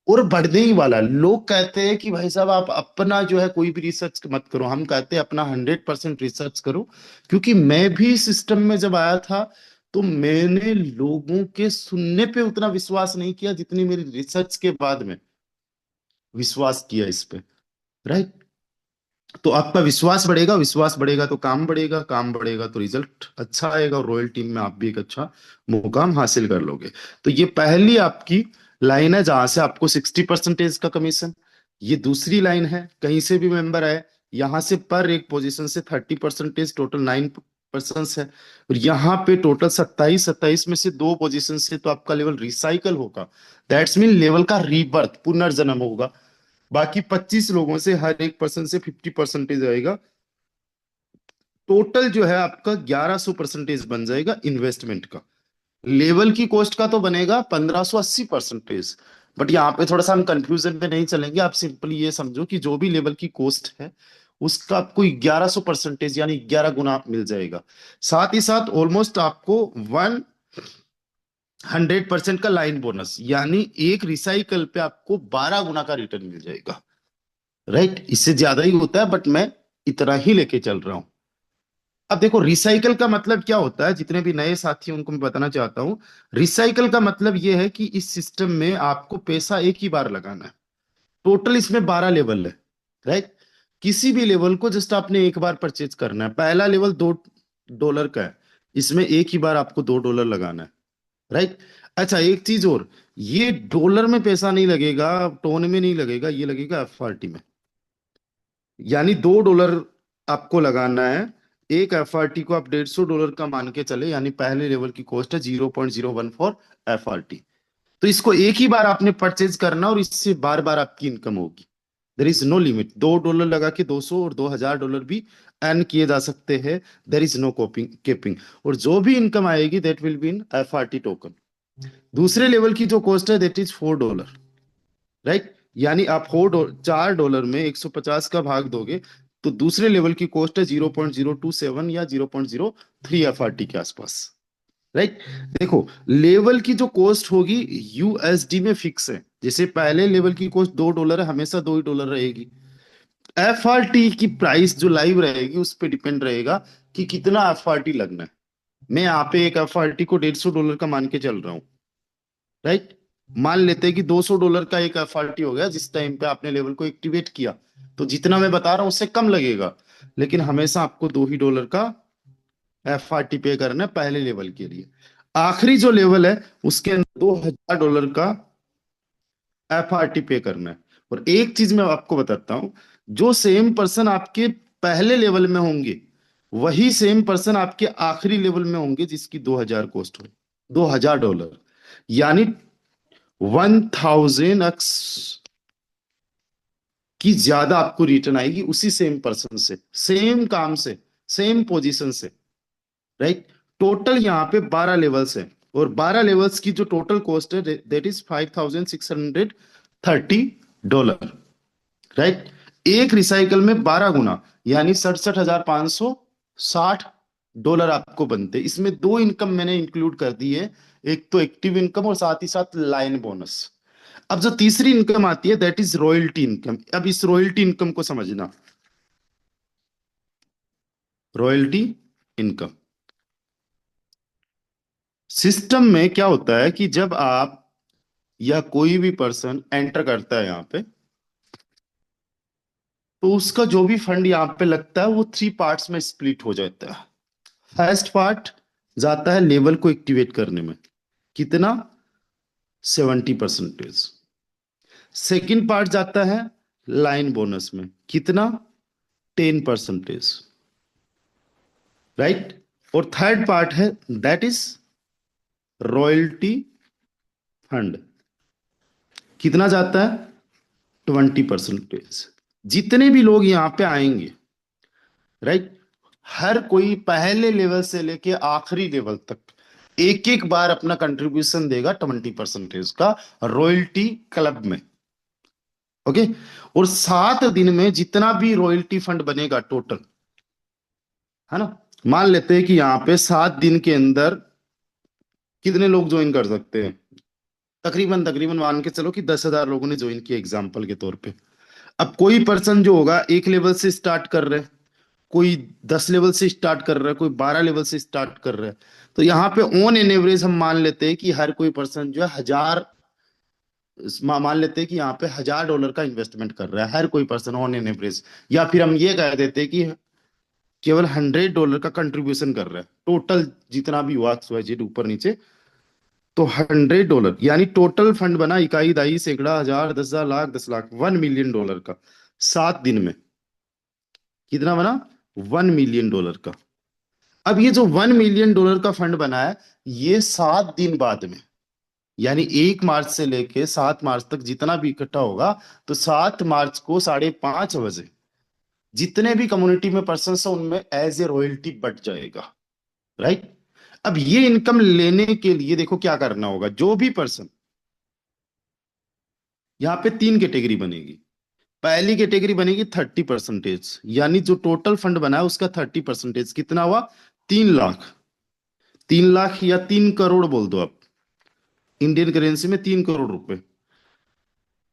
Speaker 1: और बढ़ने ही वाला है। लोग कहते हैं कि भाई साहब आप अपना जो है कोई भी रिसर्च मत करो, हम कहते हैं अपना 100% रिसर्च करो। क्योंकि मैं भी सिस्टम में जब आया था, तो मैंने लोगों के सुनने पे उतना विश्वास नहीं किया जितनी मेरी रिसर्च के बाद में विश्वास किया इस पे, राइट। तो आपका विश्वास बढ़ेगा, विश्वास बढ़ेगा तो काम बढ़ेगा, काम बढ़ेगा तो रिजल्ट अच्छा आएगा, और रॉयल टीम में आप भी एक अच्छा मुकाम हासिल कर लोगे। तो ये पहली आपकी लाइन है जहां से आपको 60% का कमीशन। ये दूसरी लाइन है, कहीं से भी मेंबर आए, यहां से पर एक पोजीशन से 30%, टोटल 9% है। और यहाँ पे टोटल 27, 27 में से 2 पोजीशन से तो आपका लेवल रिसाइकल होगा। दैट्स मीन लेवल का रीबर्थ, पुनर्जन्म होगा। बाकी 25 लोगों से हर एक पर्सन से 50% आएगा। टोटल जो है आपका 1,100% बन जाएगा इन्वेस्टमेंट का। लेवल की कॉस्ट का तो बनेगा 1,580%। बट यहाँ पे थोड़ा सा हम कंफ्यूजन में नहीं चलेंगे। आप सिंपली ये समझो कि जो भी लेवल की कॉस्ट है, उसका आपको 1,100% यानी 11 गुना मिल जाएगा। साथ ही साथ ऑलमोस्ट आपको 100% का लाइन बोनस, यानी एक रिसाइकल पे आपको 12 गुना का रिटर्न मिल जाएगा, राइट। इससे ज्यादा ही होता है, बट मैं इतना ही लेके चल रहा हूं। अब देखो, रिसाइकल का मतलब क्या होता है, जितने भी नए साथी हैं उनको मैं बताना चाहता हूं। रिसाइकल का मतलब यह है कि इस सिस्टम में आपको पैसा एक ही बार लगाना है। टोटल इसमें 12 लेवल है, राइट। किसी भी लेवल को जस्ट आपने एक बार परचेज करना है। पहला लेवल $2 का है, इसमें एक ही बार आपको $2 लगाना है, राइट। अच्छा, एक चीज और, ये डॉलर में पैसा नहीं लगेगा, टोन में नहीं लगेगा, ये लगेगा FRT में। यानी $2 आपको लगाना है। एक FRT को आप $150 का मान के चले, यानी पहले लेवल की कॉस्ट है 0.014 FRT। तो इसको एक ही बार आपने परचेज करना, और इससे बार बार आपकी इनकम होगी। देर इज नो लिमिट। $2 लगा के 200 और $2,000 भी अर्न किए जा सकते हैं। There is no capping keeping. और जो भी इनकम आएगी that will be in FRT token. दूसरे लेवल की जो कॉस्ट है दैट इज $4, राइट। यानी आप $4 में 150 का भाग दोगे, तो दूसरे लेवल की कॉस्ट है 0.027 या 0.03 FRT के आसपास, राइट। देखो, लेवल की जो कॉस्ट होगी USD में फिक्स है। जैसे पहले लेवल की कॉस्ट $2 है, हमेशा $2 ही रहेगी। FRT की प्राइस जो लाइव रहेगी उस पर डिपेंड रहेगा कि कितना FRT लगना है। मैं यहाँ पे एक FRT को $150 का मान के चल रहा हूँ, राइट। मान लेते हैं कि $200 का एक FRT हो गया जिस टाइम पे आपने लेवल को एक्टिवेट किया। तो जितना मैं बता रहा हूं उससे कम लगेगा, लेकिन हमेशा आपको $2 का FRT पे करना है पहले लेवल के लिए। आखिरी जो लेवल है उसके अंदर $2,000 का FRT पे करना है। और एक चीज मैं आपको बताता हूँ, जो सेम पर्सन आपके पहले लेवल में होंगे वही सेम पर्सन आपके आखिरी लेवल में होंगे जिसकी 2000 कॉस्ट हो, $2000, यानी 1000x की ज्यादा आपको रिटर्न आएगी उसी सेम पर्सन से, सेम काम से, सेम पोजीशन से। राइट। टोटल यहाँ पे 12 लेवल्स हैं, और 12 लेवल्स की जो टोटल कॉस्ट है दैट इज $5630। राइट। एक रिसाइकल में 12 गुना, यानी $67,560 आपको बनते हैं। इसमें दो इनकम मैंने इंक्लूड कर दी है, एक तो एक्टिव इनकम और साथ ही साथ लाइन बोनस। अब जो तीसरी इनकम आती है दैट इज रॉयल्टी इनकम। अब इस रॉयल्टी इनकम को समझना। रॉयल्टी इनकम सिस्टम में क्या होता है कि जब आप या कोई भी पर्सन एंटर करता है यहाँ पे, तो उसका जो भी फंड यहाँ पे लगता है वो 3 पार्ट्स में स्प्लिट हो जाता है। फर्स्ट पार्ट जाता है लेवल को एक्टिवेट करने में, कितना? 70%। सेकेंड पार्ट जाता है लाइन बोनस में, कितना? 10%। राइट। और थर्ड पार्ट है दैट इज रॉयल्टी फंड, कितना जाता है? 20%। जितने भी लोग यहां पे आएंगे, राइट, हर कोई पहले लेवल से लेके आखिरी लेवल तक एक एक बार अपना कंट्रीब्यूशन देगा 20% का रॉयल्टी क्लब में। ओके। और 7 दिन में जितना भी रॉयल्टी फंड बनेगा टोटल, है ना, मान लेते हैं कि यहाँ पे 7 दिन के अंदर कितने लोग ज्वाइन कर सकते हैं? तकरीबन तकरीबन मान के चलो कि 10,000 लोगों ने ज्वाइन किया एग्जाम्पल के तौर पे। अब कोई पर्सन जो होगा एक लेवल से स्टार्ट कर रहे हैं, कोई 10 लेवल से स्टार्ट कर रहा है, कोई 12 लेवल से स्टार्ट कर रहा है। तो यहाँ पे ऑन एन एवरेज हम मान लेते हैं कि हर कोई पर्सन जो है मान लेते हैं कि यहाँ पे $1000 का इन्वेस्टमेंट कर रहा है हर कोई पर्सन ऑन एन एवरेज। या फिर हम ये कह देते हैं कि केवल $100 का कंट्रीब्यूशन कर रहा है टोटल जितना भी हुआ एक्स वाई जेड ऊपर नीचे। तो $100 यानी टोटल फंड बना इकाई दाई सैकड़ा हजार 10,000 लाख 10 लाख $1 मिलियन का 7 दिन में। कितना बना? $1 मिलियन का। अब ये जो $1 मिलियन का फंड बना है, ये 7 दिन बाद में, यानी 1 मार्च से लेके 7 मार्च तक जितना भी इकट्ठा होगा, तो 7 मार्च को 5:30 बजे जितने भी कम्युनिटी में पर्सन है उनमें एज ए रॉयल्टी बट जाएगा। राइट। अब ये इनकम लेने के लिए देखो क्या करना होगा। जो भी पर्सन, यहाँ पे 3 कैटेगरी बनेगी। पहली कैटेगरी बनेगी 30%, यानी जो टोटल फंड बना है उसका 30%, कितना हुआ? 3 लाख। 3 लाख या 3 करोड़ बोल दो आप, इंडियन करेंसी में 3 करोड़ रुपए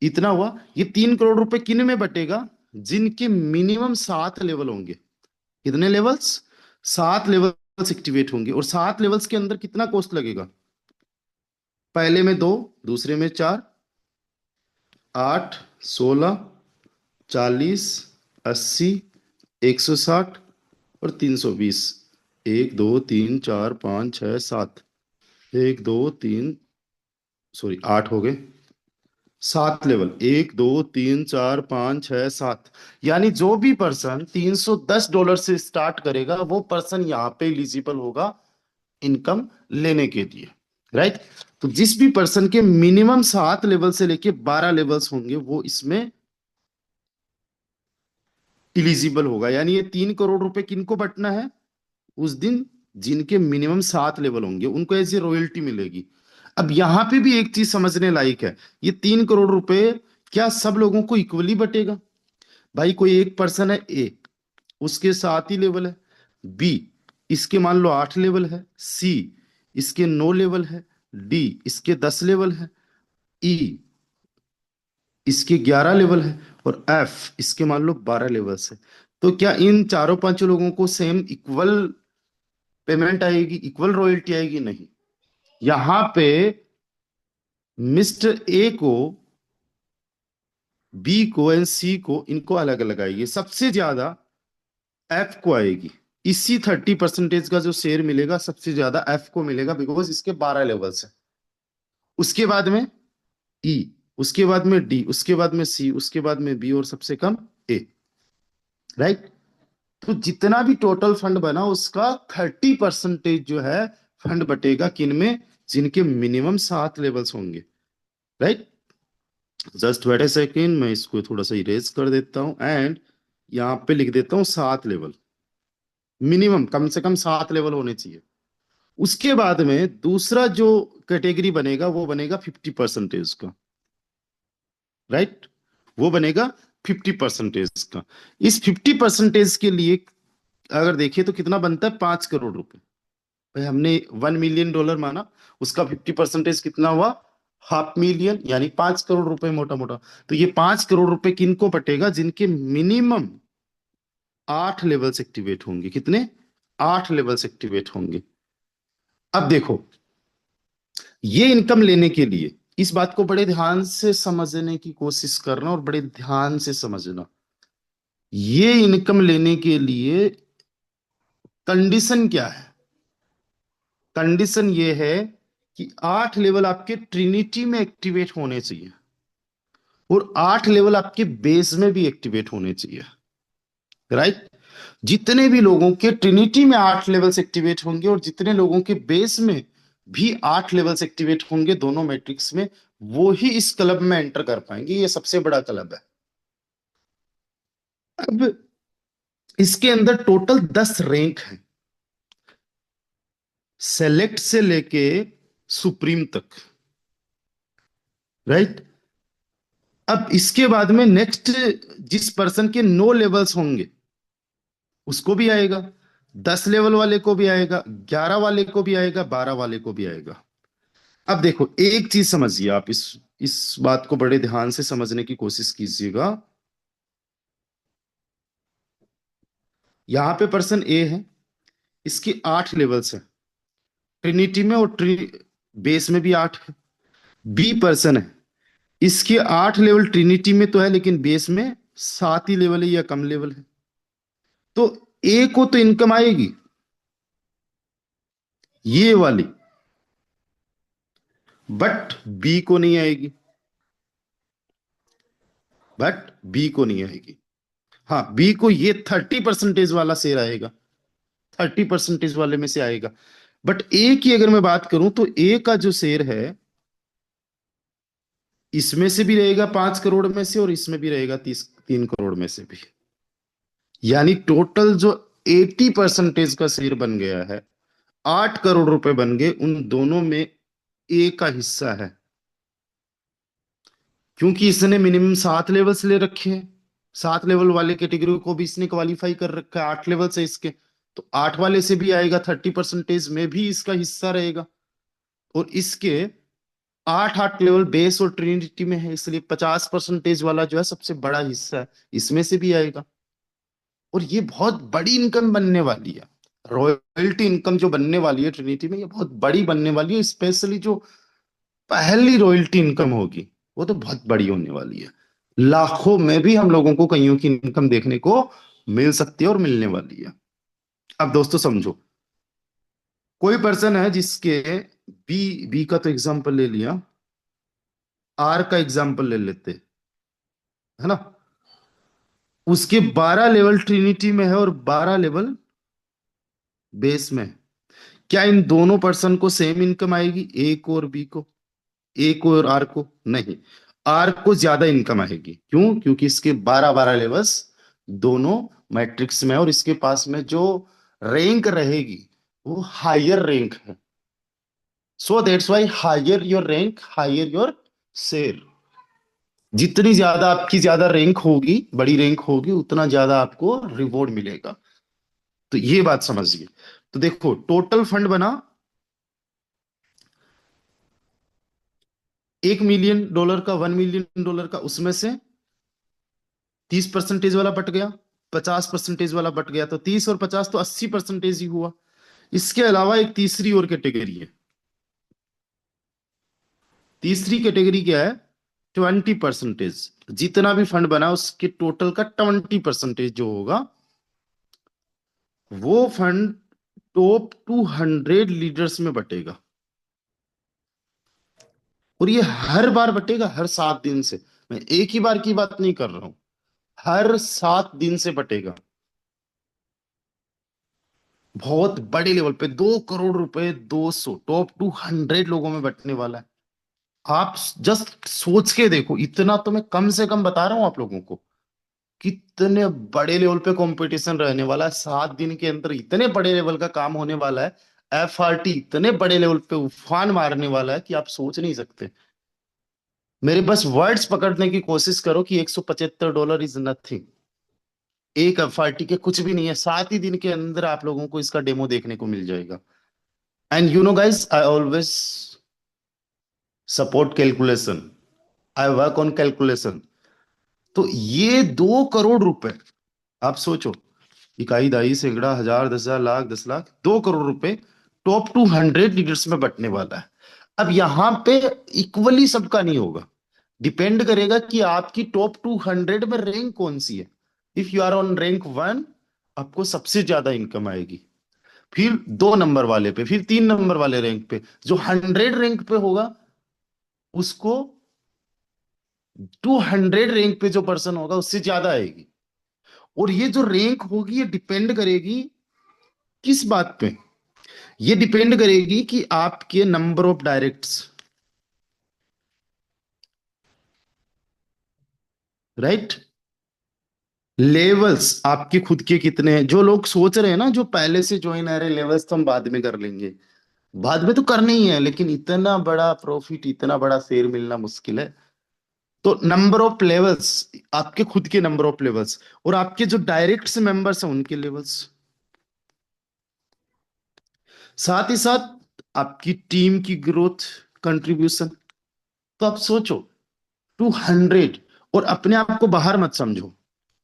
Speaker 1: इतना हुआ। ये 3 करोड़ रुपए किन में बटेगा? जिनके मिनिमम 7 लेवल होंगे। कितने लेवल्स? 7 लेवल्स एक्टिवेट होंगे। और 7 लेवल्स के अंदर कितना कॉस्ट लगेगा? पहले में 2, दूसरे में 4, 8, 16, 40, 80, 160 और 320। 1 2 3 4 5 6 7, 1 2 3, सॉरी 8 हो गए। 7 लेवल, 1 2 3 4 5 6 7, यानी जो भी पर्सन $310 से स्टार्ट करेगा वो पर्सन यहाँ पे एलिजिबल होगा इनकम लेने के लिए। राइट। तो जिस भी पर्सन के मिनिमम 7 लेवल से लेके 12 लेवल्स होंगे वो इसमें इलिजिबल होगा। यानी ये 3 करोड़ रुपए किनको बटना है? उस दिन जिनके मिनिमम 7 लेवल होंगे उनको ऐसी रॉयल्टी मिलेगी। अब यहां पे भी एक चीज समझने लायक है, ये 3 करोड़ रुपए क्या सब लोगों को इक्वली बटेगा? भाई कोई एक पर्सन है ए, उसके 7 ही लेवल है। बी, इसके मान लो 8 लेवल है। सी, इसके 9 लेवल है। डी, इसके 10 लेवल है। ई, इसके 11 लेवल है। और एफ, इसके मान लो 12 लेवल्स है। तो क्या इन चारों पांचों लोगों को सेम इक्वल पेमेंट आएगी, इक्वल रॉयल्टी आएगी? नहीं। यहां पे मिस्टर ए को, बी को एंड सी को, इनको अलग अलग आएगी। सबसे ज्यादा एफ को आएगी। इसी 30% का जो शेयर मिलेगा सबसे ज्यादा एफ को मिलेगा, बिकॉज इसके 12 लेवल्स है। उसके बाद में ई, उसके बाद में डी, उसके बाद में सी, उसके बाद में बी और सबसे कम ए। राइट। तो जितना भी टोटल फंड बना उसका 30% जो है फंड बटेगा किन में, जिनके मिनिमम 7 लेवल्स होंगे। राइट। जस्ट वेट ए सेकेंड, मैं इसको थोड़ा सा इरेज कर देता हूं एंड यहाँ पे लिख देता हूँ 7 लेवल। मिनिमम कम से कम 7 लेवल होने चाहिए। उसके बाद में दूसरा जो कैटेगरी बनेगा वो बनेगा 50% का। राइट। वो बनेगा 50% का। इस 50% के लिए अगर देखिए तो कितना बनता है, 5 करोड़ रुपए। भाई हमने $1 मिलियन माना, उसका 50% कितना हुआ, 500,000, यानी 5 करोड़ रुपए मोटा मोटा। तो ये 5 करोड़ रुपए किनको बटेगा, जिनके मिनिमम 8 लेवल्स एक्टिवेट होंगे। कितने, 8 लेवल्स एक्टिवेट होंगे। अब देखो, ये इनकम लेने के लिए इस बात को बड़े ध्यान से समझने की कोशिश करना और बड़े ध्यान से समझना। ये इनकम लेने के लिए कंडीशन क्या है, कंडीशन ये है कि 8 लेवल आपके ट्रिनिटी में एक्टिवेट होने चाहिए और 8 लेवल आपके बेस में भी एक्टिवेट होने चाहिए। राइट। जितने भी लोगों के ट्रिनिटी में 8 लेवल्स एक्टिवेट होंगे और जितने लोगों के बेस में भी 8 लेवल्स एक्टिवेट होंगे दोनों मैट्रिक्स में, वो ही इस क्लब में एंटर कर पाएंगे। ये सबसे बड़ा क्लब है। अब इसके अंदर टोटल 10 रैंक है, सेलेक्ट से लेके सुप्रीम तक। राइट। अब इसके बाद में नेक्स्ट, जिस पर्सन के 9 लेवल्स होंगे उसको भी आएगा, 10 लेवल वाले को भी आएगा, 11 वाले को भी आएगा, 12 वाले को भी आएगा। अब देखो एक चीज समझिए, आप इस बात को बड़े ध्यान से समझने की कोशिश कीजिएगा। यहां पे पर्सन ए है, इसकी 8 लेवल्स है ट्रिनिटी में और बेस में भी 8 है। बी पर्सन है, इसके 8 लेवल ट्रिनिटी में तो है लेकिन बेस में 7 ही लेवल है या कम लेवल है। तो ए को तो इनकम आएगी ये वाली, बट बी को नहीं आएगी, बट बी को नहीं आएगी। हाँ, बी को ये 30% वाला शेयर आएगा, 30% वाले में से आएगा। बट ए की अगर मैं बात करूं तो ए का जो शेयर है इसमें से भी रहेगा 5 करोड़ में से और इसमें भी रहेगा 3 करोड़ में से भी। यानी टोटल जो 80% का शेयर बन गया है, 8 करोड़ रुपए बन गए, उन दोनों में ए का हिस्सा है। क्योंकि इसने मिनिमम 7 लेवल्स ले रखे हैं, 7 लेवल वाले कैटेगरी को भी इसने क्वालिफाई कर रखा है, 8 लेवल से इसके। तो 8 वाले से भी आएगा, 30% में भी इसका हिस्सा रहेगा। और इसके 8 8 लेवल बेस और ट्रिनिटी में है, इसलिए 50% वाला जो है सबसे बड़ा हिस्सा है, इसमें से भी आएगा। और ये बहुत बड़ी इनकम बनने वाली है, रॉयल्टी इनकम जो बनने वाली है ट्रिनिटी में, ये बहुत बड़ी बनने वाली है। स्पेशली जो पहली रॉयल्टी इनकम होगी वो तो बहुत बड़ी होने वाली है। लाखों में भी हम लोगों को कईयों की इनकम देखने को मिल सकती है और मिलने वाली है। अब दोस्तों समझो, कोई पर्सन है जिसके बी बी का तो एग्जांपल ले लिया, आर का एग्जांपल ले लेते, है ना। उसके 12 लेवल ट्रिनिटी में है और 12 लेवल बेस में है। क्या इन दोनों पर्सन को सेम इनकम आएगी, ए को और बी को, ए को और आर को? नहीं, आर को ज्यादा इनकम आएगी। क्यों? क्योंकि इसके 12 12 लेवल्स दोनों मैट्रिक्स में है और इसके पास में जो रैंक रहेगी वो हायर रैंक है। So that's why higher your rank higher your share. जितनी ज्यादा आपकी ज्यादा रैंक होगी, बड़ी रैंक होगी, उतना ज्यादा आपको रिवॉर्ड मिलेगा। तो ये बात समझिए। तो देखो टोटल फंड बना $1 मिलियन का, $1 मिलियन का, उसमें से 30% वाला बट गया, 50% वाला बट गया, तो 30 और 50 तो 80% ही हुआ। इसके अलावा एक तीसरी और कैटेगरी है। तीसरी कैटेगरी क्या है, 20%। जितना भी फंड बना उसके टोटल का 20% जो होगा वो फंड टॉप 200 लीडर्स में बटेगा। और ये हर बार बटेगा, हर 7 दिन से। मैं एक ही बार की बात नहीं कर रहा हूं, हर 7 दिन से बटेगा। बहुत बड़े लेवल पे 2 करोड़ रुपए, 200 टॉप 200 लोगों में बंटने वाला है। आप जस्ट सोच के देखो, इतना तो मैं कम से कम बता रहा हूं आप लोगों को। कितने बड़े लेवल पे कंपटीशन रहने वाला है, 7 दिन के अंदर इतने बड़े लेवल का काम होने वाला है। एफआरटी इतने बड़े लेवल पे उफान मारने वाला है कि आप सोच नहीं सकते। मेरे बस वर्ड्स पकड़ने की कोशिश करो कि $175 इज नथिंग। एक एफआरटी के कुछ भी नहीं है, 7 ही दिन के अंदर आप लोगों को इसका डेमो देखने को मिल जाएगा। And you know guys, I always support calculation, I work on calculation. तो ये 2 करोड़ रुपए, आप सोचो, इकाई दाई सैकड़ा हजार 10,000 लाख 10 लाख, 2 करोड़ रुपए टॉप 200 लीडर्स में बंटने वाला है। अब यहां पे इक्वली सबका नहीं होगा, डिपेंड करेगा कि आपकी टॉप 200 में रैंक कौन सी है। If you are on rank 1, आपको सबसे ज्यादा इनकम आएगी। फिर 2 नंबर वाले पे, फिर 3 नंबर वाले रैंक पे, जो 100 रैंक पे होगा उसको, 200 रैंक पे जो पर्सन होगा उससे ज्यादा आएगी। और ये जो रैंक होगी ये डिपेंड करेगी किस बात पे? ये डिपेंड करेगी कि आपके number of directs, right, levels आपके खुद के कितने हैं। जो लोग सोच रहे हैं ना, जो पहले से ज्वाइन आ रहे, लेवल्स तो हम बाद में कर लेंगे, बाद में तो करना ही है, लेकिन इतना बड़ा प्रॉफिट, इतना बड़ा शेयर मिलना मुश्किल है। तो नंबर ऑफ लेवल्स, आपके खुद के नंबर ऑफ लेवल्स, और आपके जो डायरेक्ट मेंबर्स हैं उनके लेवल्स, साथ ही साथ आपकी टीम की ग्रोथ, कंट्रीब्यूशन। तो आप सोचो, 200, और अपने आप को बाहर मत समझो।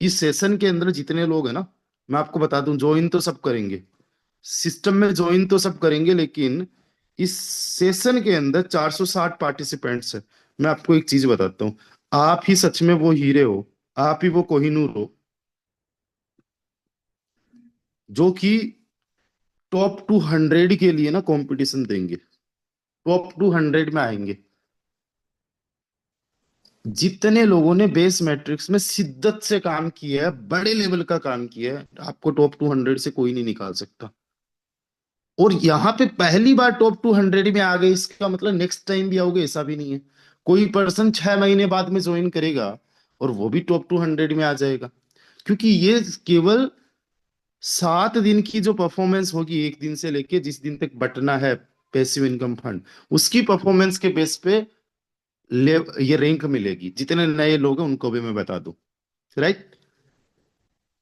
Speaker 1: इस सेशन के अंदर जितने लोग हैं ना, मैं आपको बता दूं, ज्वाइन तो सब करेंगे, सिस्टम में ज्वाइन तो सब करेंगे, लेकिन इस सेशन के अंदर 460 पार्टिसिपेंट्स है। मैं आपको एक चीज बताता हूँ, आप ही सच में वो हीरे हो, आप ही वो कोहिनूर हो, जो कि टॉप 200 के लिए ना कंपटीशन देंगे, टॉप 200 में आएंगे। जितने लोगों ने बेस मैट्रिक्स में शिद्दत से काम किया है, बड़े लेवल का काम किया है, आपको टॉप 200 से कोई नहीं निकाल सकता। और यहाँ पे पहली बार टॉप 200 में आ गए, इसका मतलब नेक्स्ट टाइम भी आओगे ऐसा भी नहीं है। कोई पर्सन 6 महीने बाद में ज्वाइन करेगा और वो भी टॉप 200 में आ जाएगा, क्योंकि ये केवल 7 दिन की जो परफॉर्मेंस होगी, एक दिन से लेके जिस दिन तक बटना है पैसिव इनकम फंड, उसकी परफॉर्मेंस के बेस पे ले ये रैंक मिलेगी। जितने नए लोग हैं उनको भी मैं बता दूं, राइट।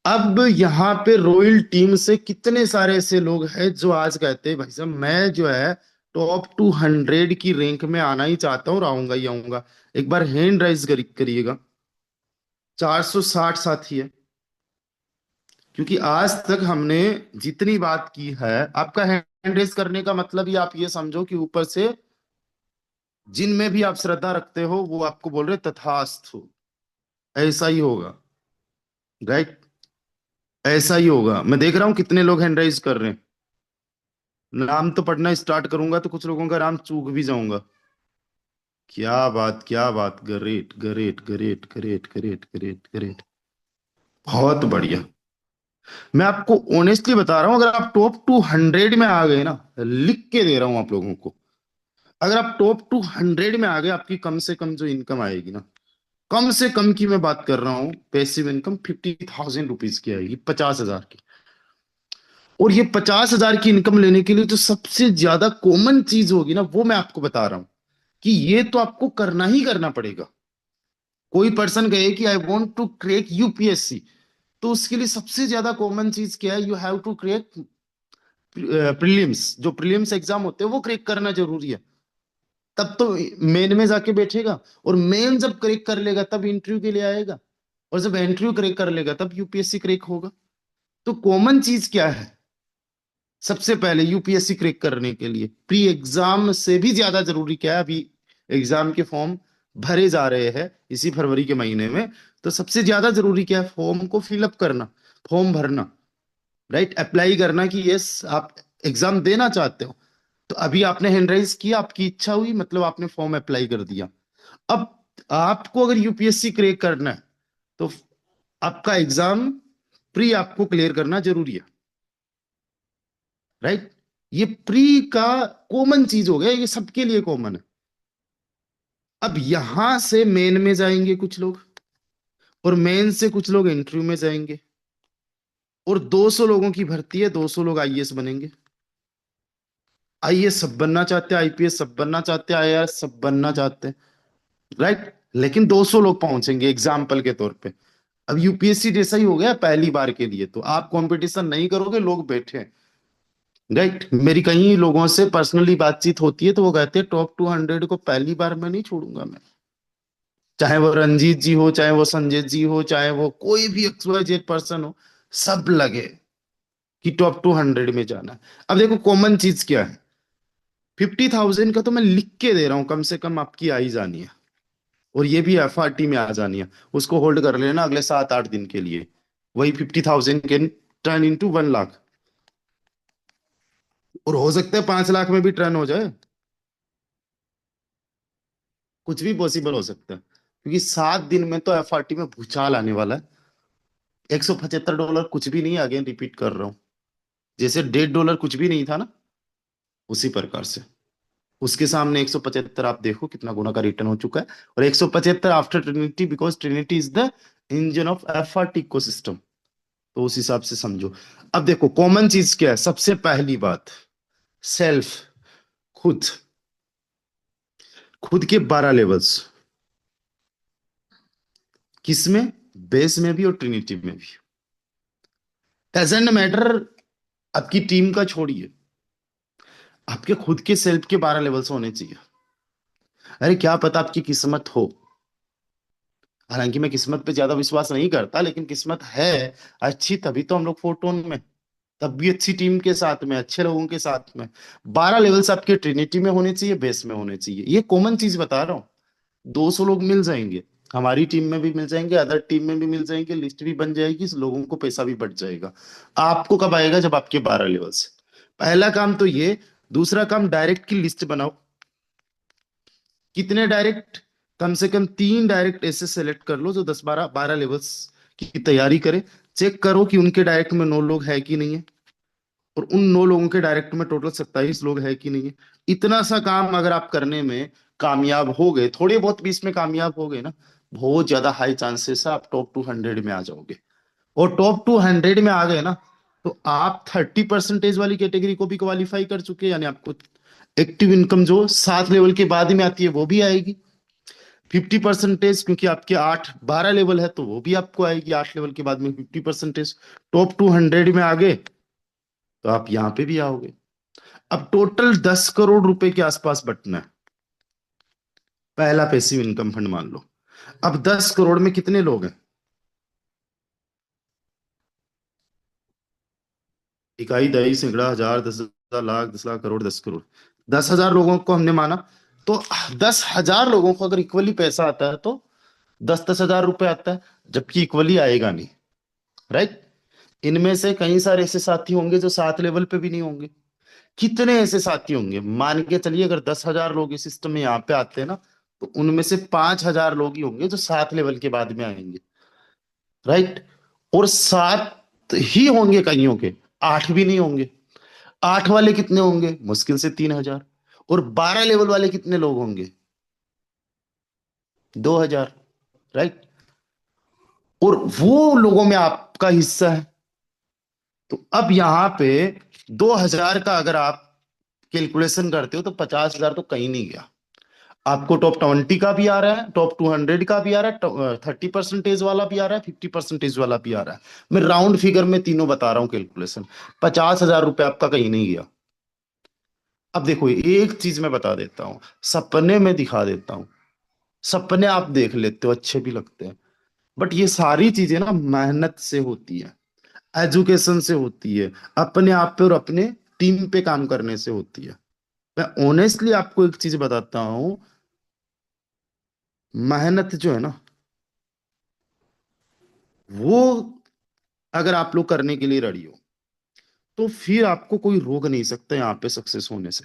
Speaker 1: अब यहाँ पे रॉयल टीम से कितने सारे ऐसे लोग हैं जो आज कहते हैं भाई साहब मैं जो है टॉप 200 की रैंक में आना ही चाहता हूँ और आऊंगा ही आऊंगा। एक बार हैंड राइज करिएगा। 460 साथी है, क्योंकि आज तक हमने जितनी बात की है, आपका हैंड रेज करने का मतलब ही आप ये समझो कि ऊपर से जिनमें भी आप श्रद्धा रखते हो वो आपको बोल रहे तथास्तु, ऐसा ही होगा, राइट, ऐसा ही होगा। मैं देख रहा हूं कितने लोग हैंड राइज कर रहे हैं। नाम तो पढ़ना स्टार्ट करूंगा तो कुछ लोगों का नाम चूक भी जाऊंगा। क्या बात, क्या बात, great great great great great great great, बहुत बढ़िया। मैं आपको ऑनेस्टली बता रहा हूं, अगर आप टॉप 200 में आ गए ना, लिख के दे रहा हूं आप लोगों को, अगर आप टॉप 200 में आ गए, आपकी कम से कम जो इनकम आएगी ना, कम से कम की मैं बात कर रहा हूँ, पैसिव इनकम 50,000 रुपीज की आएगी, 50,000 की। और ये 50,000 की इनकम लेने के लिए जो सबसे ज्यादा कॉमन चीज होगी ना, वो मैं आपको बता रहा हूं कि ये तो आपको करना ही करना पड़ेगा। कोई पर्सन कहे कि I want to crack UPSC, तो उसके लिए सबसे ज्यादा कॉमन चीज क्या है? You have to crack prelims. जो प्रीलिम्स एग्जाम होते हैं वो क्रैक करना जरूरी है, तब तो मेन में जाके बैठेगा। और मेन जब क्रैक कर लेगा तब इंटरव्यू के लिए आएगा, और जब इंटरव्यू क्रैक कर लेगा तब यूपीएससी क्रैक होगा। तो कॉमन चीज क्या है? सबसे पहले यूपीएससी क्रैक करने के लिए प्री एग्जाम से भी ज्यादा जरूरी क्या है? अभी एग्जाम के फॉर्म भरे जा रहे हैं इसी फरवरी के महीने में, तो सबसे ज्यादा जरूरी क्या है? फॉर्म को फिलअप करना, फॉर्म भरना, राइट, अप्लाई करना कि यस आप एग्जाम देना चाहते हो। तो अभी आपने हैंड राइज किया, आपकी इच्छा हुई, मतलब आपने फॉर्म अप्लाई कर दिया। अब आपको अगर यूपीएससी क्रैक करना है, तो आपका एग्जाम प्री आपको क्लियर करना जरूरी है, राइट। ये प्री का कॉमन चीज हो गया, ये सबके लिए कॉमन है। अब यहां से मेन में जाएंगे कुछ लोग, और मेन से कुछ लोग इंटरव्यू में जाएंगे, और 200 लोगों की भर्ती है, 200 लोग आईएएस बनेंगे। आईएएस सब बनना चाहते हैं, आईपीएस सब बनना चाहते हैं, आईआरएस सब बनना चाहते हैं, राइट। लेकिन 200 लोग पहुंचेंगे एग्जाम्पल के तौर पे। अब यूपीएससी जैसा ही हो गया पहली बार के लिए, तो आप कंपटीशन नहीं करोगे, लोग बैठे हैं, राइट। मेरी कई लोगों से पर्सनली बातचीत होती है, तो वो कहते हैं टॉप 200 को पहली बार में नहीं छोड़ूंगा मैं। चाहे वो रंजीत जी हो, चाहे वो संजय जी हो, चाहे वो कोई भी एक्सवाइजेड पर्सन हो, सब लगे कि टॉप 200 में जाना है। अब देखो कॉमन चीज क्या है, 50,000 का तो मैं लिख के दे रहा हूं, कम से कम आपकी आ ही जानी है, और ये भी एफआरटी में आ जानी है। उसको होल्ड कर लेना अगले 7-8 दिन के लिए। वही 50,000 कैन टर्न इंटू 1 लाख, और हो सकता है 5 लाख में भी टर्न हो जाए। कुछ भी पॉसिबल हो सकता है, क्योंकि 7 दिन में तो एफआरटी में भूचाल आने वाला है। $175 कुछ भी नहीं है, अगेन रिपीट कर रहा हूँ। जैसे $1.5 कुछ भी नहीं था ना, उसी प्रकार से उसके सामने 175 आप देखो कितना गुना का रिटर्न हो चुका है। और 175 after Trinity, because Trinity is the engine of FRT ecosystem. तो उस हिसाब से समझो। अब देखो कॉमन चीज क्या है, सबसे पहली बात, सेल्फ, खुद। खुद के 12 लेवल्स, किसमें? बेस में भी और ट्रिनिटी में भी। डजेंट मैटर आपकी टीम का छोड़िए, आपके खुद के सेल्फ के 12 लेवल्स होने चाहिए। अरे क्या पता आपकी किस्मत हो, हालांकि मैं किस्मत पे ज्यादा विश्वास नहीं करता, लेकिन किस्मत है अच्छी, तभी तो हम लोग फोटोन में, तब भी अच्छी टीम के साथ में, अच्छे लोगों के साथ में। 12 लेवल्स आपके ट्रिनिटी में होने चाहिए, बेस में होने चाहिए, ये कॉमन चीज बता रहा हूँ। 200 लोग मिल जाएंगे, हमारी टीम में भी मिल जाएंगे, अदर टीम में भी मिल जाएंगे, लिस्ट भी बन जाएगी, लोगों को पैसा भी बढ़ जाएगा। आपको कब आएगा? जब आपके 12 लेवल्स। पहला काम तो ये। दूसरा काम, डायरेक्ट की लिस्ट बनाओ। कितने डायरेक्ट? कम से कम 3 डायरेक्ट ऐसे सेलेक्ट कर लो जो 10-12 लेवल्स की तैयारी करें। चेक करो कि उनके डायरेक्ट में 9 लोग है कि नहीं है, और उन 9 लोगों के डायरेक्ट में टोटल 27 लोग है कि नहीं है। इतना सा काम अगर आप करने में कामयाब हो गए, थोड़े बहुत भी इसमें कामयाब हो गए ना, बहुत ज्यादा हाई चांसेस है आप टॉप 200 में आ जाओगे। और टॉप 200 में आ गए ना, तो आप 30% वाली कैटेगरी को भी क्वालिफाई कर चुके हैं, यानी आपको एक्टिव इनकम जो 7 लेवल के बाद में आती है वो भी आएगी। 50%, क्योंकि आपके 8-12 लेवल है, तो वो भी आपको आएगी 8 लेवल के बाद में 50%। टॉप 200 में आ गए, तो आप यहां पे भी आओगे। अब टोटल 10 करोड़ रुपए के आसपास बटना है, पहला पैसिव इनकम फंड मान लो। अब 10 करोड़ में कितने लोग हैं? इकाई, दही, सिंगड़ा, हजार, 10,000, लाख, 10 लाख, करोड़, 10 करोड़। 10,000 लोगों को हमने माना, तो 10,000 लोगों को अगर इक्वली पैसा आता है, तो 10-10 हजार रुपए आता है, जबकि इक्वली आएगा नहीं, राइट। इनमें से कई सारे ऐसे साथी होंगे जो 7 लेवल पे भी नहीं होंगे। कितने ऐसे साथी होंगे? मान के चलिए अगर 10,000 लोग इस सिस्टम में यहाँ पे आते हैं ना, तो उनमें से 5,000 लोग ही होंगे जो 7 लेवल के बाद में आएंगे, राइट। और 7 ही होंगे कईयों के, 8 भी नहीं होंगे। 8 वाले कितने होंगे? मुश्किल से 3,000। और 12 लेवल वाले कितने लोग होंगे? 2,000, राइट। और वो लोगों में आपका हिस्सा है। तो अब यहां पे 2,000 का अगर आप कैलकुलेशन करते हो, तो 50,000 तो कहीं नहीं गया। आपको टॉप 20 का भी आ रहा है, टॉप 200 का भी आ रहा है, 30% वाला भी आ रहा है, 50% वाला भी आ रहा है। मैं राउंड फिगर में तीनों बता रहा हूँ कैलकुलेशन। 50,000 रुपये आपका कहीं नहीं गया। अब देखो एक चीज मैं बता देता हूँ, सपने में दिखा देता हूँ। सपने आप देख लेते हो, अच्छे भी लगते हैं, बट ये सारी चीजें ना मेहनत से होती है, एजुकेशन से होती है, अपने आप पे और अपने टीम पे काम करने से होती है। मैं ऑनेस्टली आपको एक चीज बताता हूँ, मेहनत जो है ना, वो अगर आप लोग करने के लिए रेडी हो, तो फिर आपको कोई रोक नहीं सकता यहाँ पे सक्सेस होने से।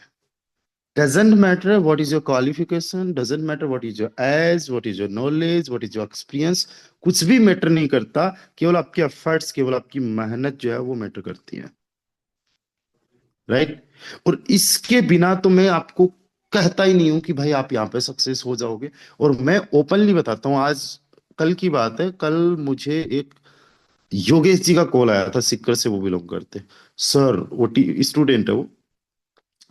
Speaker 1: Doesn't matter what is your qualification, doesn't matter what is your age, what is your knowledge, what is your experience. कुछ भी मैटर नहीं करता। केवल आपके एफर्ट्स, केवल आपकी मेहनत जो है वो मैटर करती है। राइट। और इसके बिना तो मैं आपको कहता ही नहीं हूं कि भाई आप यहाँ पे सक्सेस हो जाओगे। और मैं ओपनली बताता हूँ, आज कल की बात है, कल मुझे एक योगेश जी का कॉल आया था, सिक्कर से वो बिलोंग करते। सर वो स्टूडेंट है वो।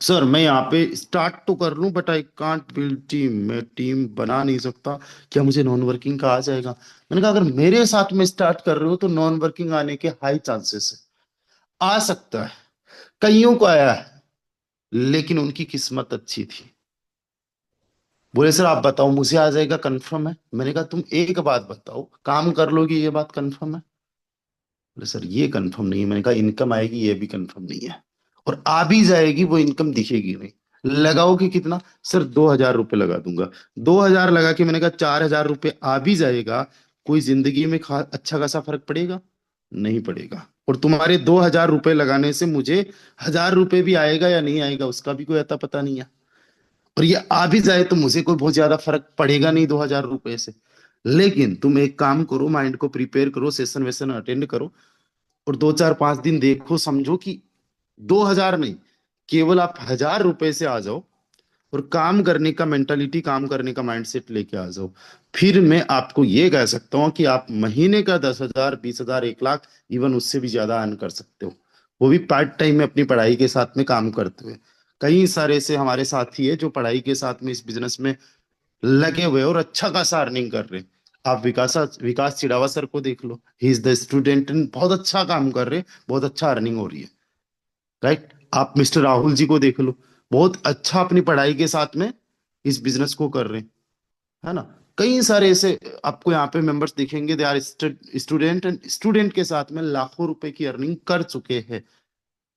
Speaker 1: सर मैं यहाँ पे स्टार्ट तो कर लूं but I can't build team, मैं टीम बना नहीं सकता। क्या मुझे नॉन वर्किंग का आ जाएगा? मैंने कहा अगर मेरे साथ में स्टार्ट कर रहे हो तो नॉन वर्किंग आने के हाई चांसेस है, आ सकता है। कईयों को आया है, लेकिन उनकी किस्मत अच्छी थी। बोले सर आप बताओ मुझे आ जाएगा, कंफर्म है? मैंने कहा तुम एक बात बताओ, काम कर लोगे, ये बात कंफर्म है? बोले सर ये कंफर्म नहीं है। मैंने कहा इनकम आएगी, ये भी कंफर्म नहीं है। और आ भी जाएगी, वो इनकम दिखेगी नहीं। लगाओगे कितना? सर 2,000 रुपये लगा दूंगा। 2,000 लगा के मैंने कहा 4,000 रुपये आ भी जाएगा। कोई जिंदगी में अच्छा खासा फर्क पड़ेगा? नहीं पड़ेगा। और तुम्हारे 2,000 रुपये लगाने से मुझे 1,000 रुपये भी आएगा या नहीं आएगा उसका भी कोई अता पता नहीं है। और ये आ भी जाए तो मुझे कोई बहुत ज्यादा फर्क पड़ेगा नहीं 2,000 रुपये से। लेकिन तुम एक काम करो, माइंड को प्रिपेयर करो, सेशन वेशन अटेंड करो, और 2 4 5 दिन देखो, समझो कि 2,000 नहीं, केवल आप 1,000 रुपए से आ जाओ। और काम करने का मेंटालिटी, काम करने का माइंडसेट लेके आ जाओ। फिर मैं आपको ये कह सकता हूँ कि आप महीने का 10,000, 20,000, 1 लाख, इवन उससे भी ज्यादा अर्न कर सकते हो। वो भी पार्ट टाइम में अपनी पढ़ाई के साथ में काम करते हुए। कई सारे से हमारे साथी है जो पढ़ाई के साथ में इस बिजनेस में लगे हुए और अच्छा खासा अर्निंग कर रहे हैं। आप विकास विकास चिड़ावा सर को देख लो, ही इज द स्टूडेंट, बहुत अच्छा काम कर रहे हैं, बहुत अच्छा अर्निंग हो रही है। राइट। आप मिस्टर राहुल जी को देख लो, बहुत अच्छा अपनी पढ़ाई के साथ में इस बिजनेस को कर रहे हैं। है ना? कई सारे ऐसे आपको यहाँ पे मेंबर्स दिखेंगे, they are student, and student के साथ में लाखों रुपए की अर्निंग कर चुके हैं।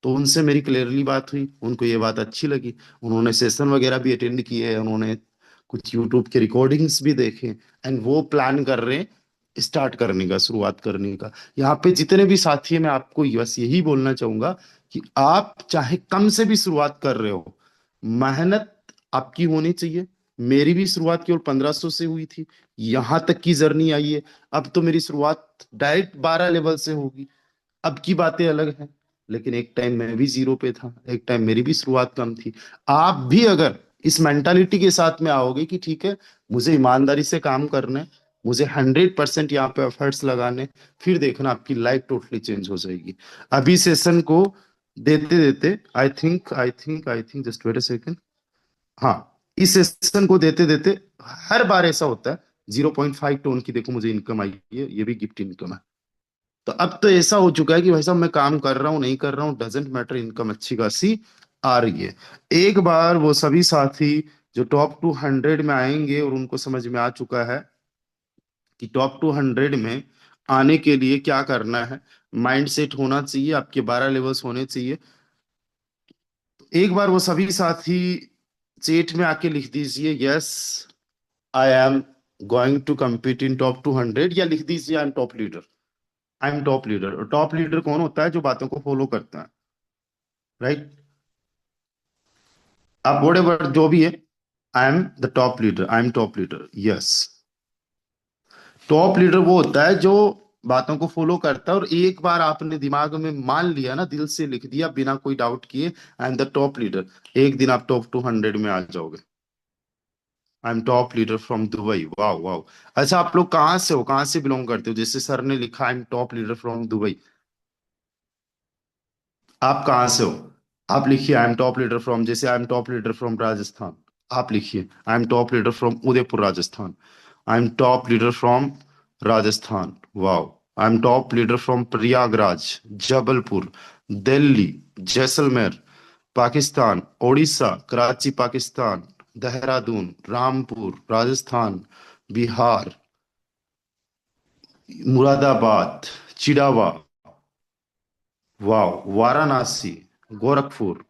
Speaker 1: तो उनसे मेरी क्लियरली बात हुई, उनको ये बात अच्छी लगी। उन्होंने सेशन वगैरह भी अटेंड किए हैं, उन्होंने कुछ यूट्यूब के रिकॉर्डिंग्स भी देखे, एंड वो प्लान कर रहे हैं स्टार्ट करने का, शुरुआत करने का। यहाँ पे जितने भी साथी हैं, मैं आपको बस यही बोलना चाहूंगा कि आप चाहे कम से भी शुरुआत कर रहे हो, मेहनत आपकी होनी चाहिए। मेरी भी शुरुआत केवल 1,500 से हुई थी, यहाँ तक की जर्नी आई है। अब तो मेरी शुरुआत डायरेक्ट 12 लेवल से होगी। अब की बातें अलग हैं। लेकिन एक टाइम मैं भी जीरो पे था, एक टाइम मेरी भी शुरुआत कम थी। आप भी अगर इस मेंटालिटी के साथ में आओगे कि ठीक है, मुझे ईमानदारी से काम करना है, मुझे 100% यहाँ पे एफर्ट्स लगाने, फिर देखना आपकी लाइफ टोटली चेंज हो जाएगी। अभी सेशन को देते देते I think just wait a second. हाँ, इस सेशन को देते देते हर बार ऐसा होता है, 0.5 टोन की देखो मुझे इनकम आई है, ये भी गिफ्ट इनकम है। तो अब तो ऐसा हो चुका है कि भाई साहब मैं काम कर रहा हूँ नहीं कर रहा हूँ डजेंट मैटर, इनकम अच्छी खासी आ रही है। एक बार वो सभी साथी जो टॉप 200 में आएंगे और उनको समझ में आ चुका है कि टॉप 200 में आने के लिए क्या करना है, माइंड सेट होना चाहिए, आपके 12 लेवल्स होने चाहिए। एक बार वो सभी साथी चेट में आके लिख दीजिए, yes I am going to compete in top 200, या लिख दीजिए I am top leader. I am top leader. और टॉप लीडर कौन होता है? जो बातों को फॉलो करता है। राइट। आप वोट एवर जो भी है, I am the top leader, I am top leader, yes. Top leader वो होता है जो बातों को फॉलो करता है। और एक बार आपने दिमाग में मान लिया ना, दिल से लिख दिया बिना कोई डाउट किए, I am the top leader, एक दिन आप टॉप 200 में आ जाओगे। आई am top leader from Dubai. वाह वाह। अच्छा आप लोग कहाँ से हो, कहाँ से बिलोंग करते हो? जैसे सर ने लिखा I am top leader from Dubai, आप कहाँ से हो? आप लिखिए I am top leader from, जैसे I am top leader from Rajasthan. आप लिखिए I am top leader from Udaipur Rajasthan. I am top leader from Rajasthan. Wow. I am top leader from Prayagraj, Jabalpur, Delhi, Jaisalmer Pakistan, Orissa, Karachi Pakistan, Dehradun, Rampur Rajasthan, Bihar, Moradabad, Chirawa, वाह, वाराणसी, गोरखपुर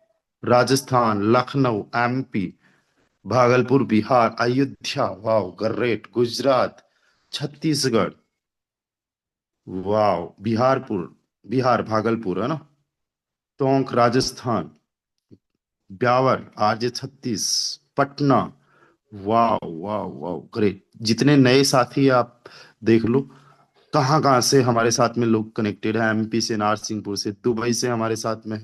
Speaker 1: राजस्थान, लखनऊ एमपी, भागलपुर बिहार, अयोध्या, वाह ग्रेट, गुजरात, छत्तीसगढ़, वाह, बिहारपुर, बिहार भागलपुर है ना, टोंक राजस्थान, ब्यावर, RJ 36, पटना। वाह वाह वाह, ग्रेट। जितने नए साथी आप देख लो, कहाँ कहाँ से हमारे साथ में लोग कनेक्टेड है। MP से, नारसिंहपुर से, दुबई से हमारे साथ में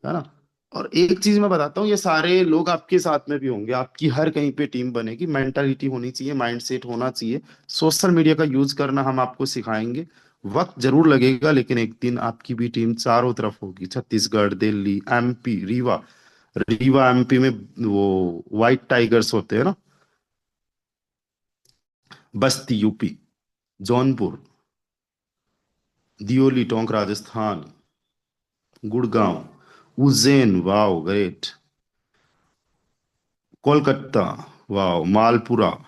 Speaker 1: है ना। और एक चीज मैं बताता हूँ, ये सारे लोग आपके साथ में भी होंगे, आपकी हर कहीं पे टीम बनेगी। मेंटालिटी होनी चाहिए, माइंडसेट होना चाहिए। सोशल मीडिया का यूज करना हम आपको सिखाएंगे। वक्त जरूर लगेगा, लेकिन एक दिन आपकी भी टीम चारों तरफ होगी। छत्तीसगढ़, दिल्ली, MP, रीवा। रीवा MP में वो व्हाइट टाइगर्स होते हैं ना। Basti UP, Jaunpur, Deoli Tonk Rajasthan, Gurgaon, Ujjain, wow great, Kolkata, wow, Malpura,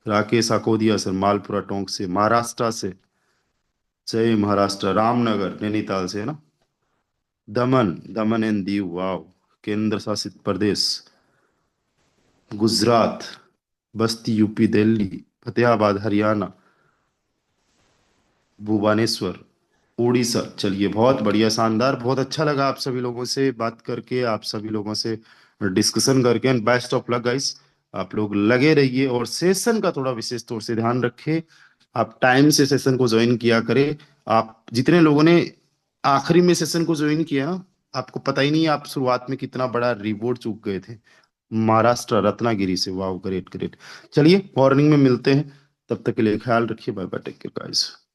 Speaker 1: Rakesh Akodiya sir, Malpura Tonk से, महाराष्ट्र से। जय महाराष्ट्र, रामनगर नैनीताल से है ना। दमन, दमन एंड दीव, वाओ, केंद्र शासित प्रदेश, गुजरात, बस्ती UP, दिल्ली, फतेहाबाद हरियाणा, भुवनेश्वर, उड़ीसा। चलिए, बहुत बढ़िया, शानदार। बहुत अच्छा लगा आप सभी लोगों से बात करके, आप सभी लोगों से डिस्कशन करके। And best of luck guys. आप लोग लगे रहिए और सेशन का थोड़ा विशेष तौर से ध्यान रखें। आप टाइम से सेशन को ज्वाइन किया करें। आप जितने लोगों ने आखिरी में सेशन को ज्वाइन किया ना, आपको पता ही नहीं आप शुरुआत में कितना बड़ा रिवॉर्ड चूक गए थे। महाराष्ट्र रत्नागिरी से, वाह ग्रेट ग्रेट। चलिए, मॉर्निंग में मिलते हैं। तब तक के लिए ख्याल रखिए। Bye bye, take care guys.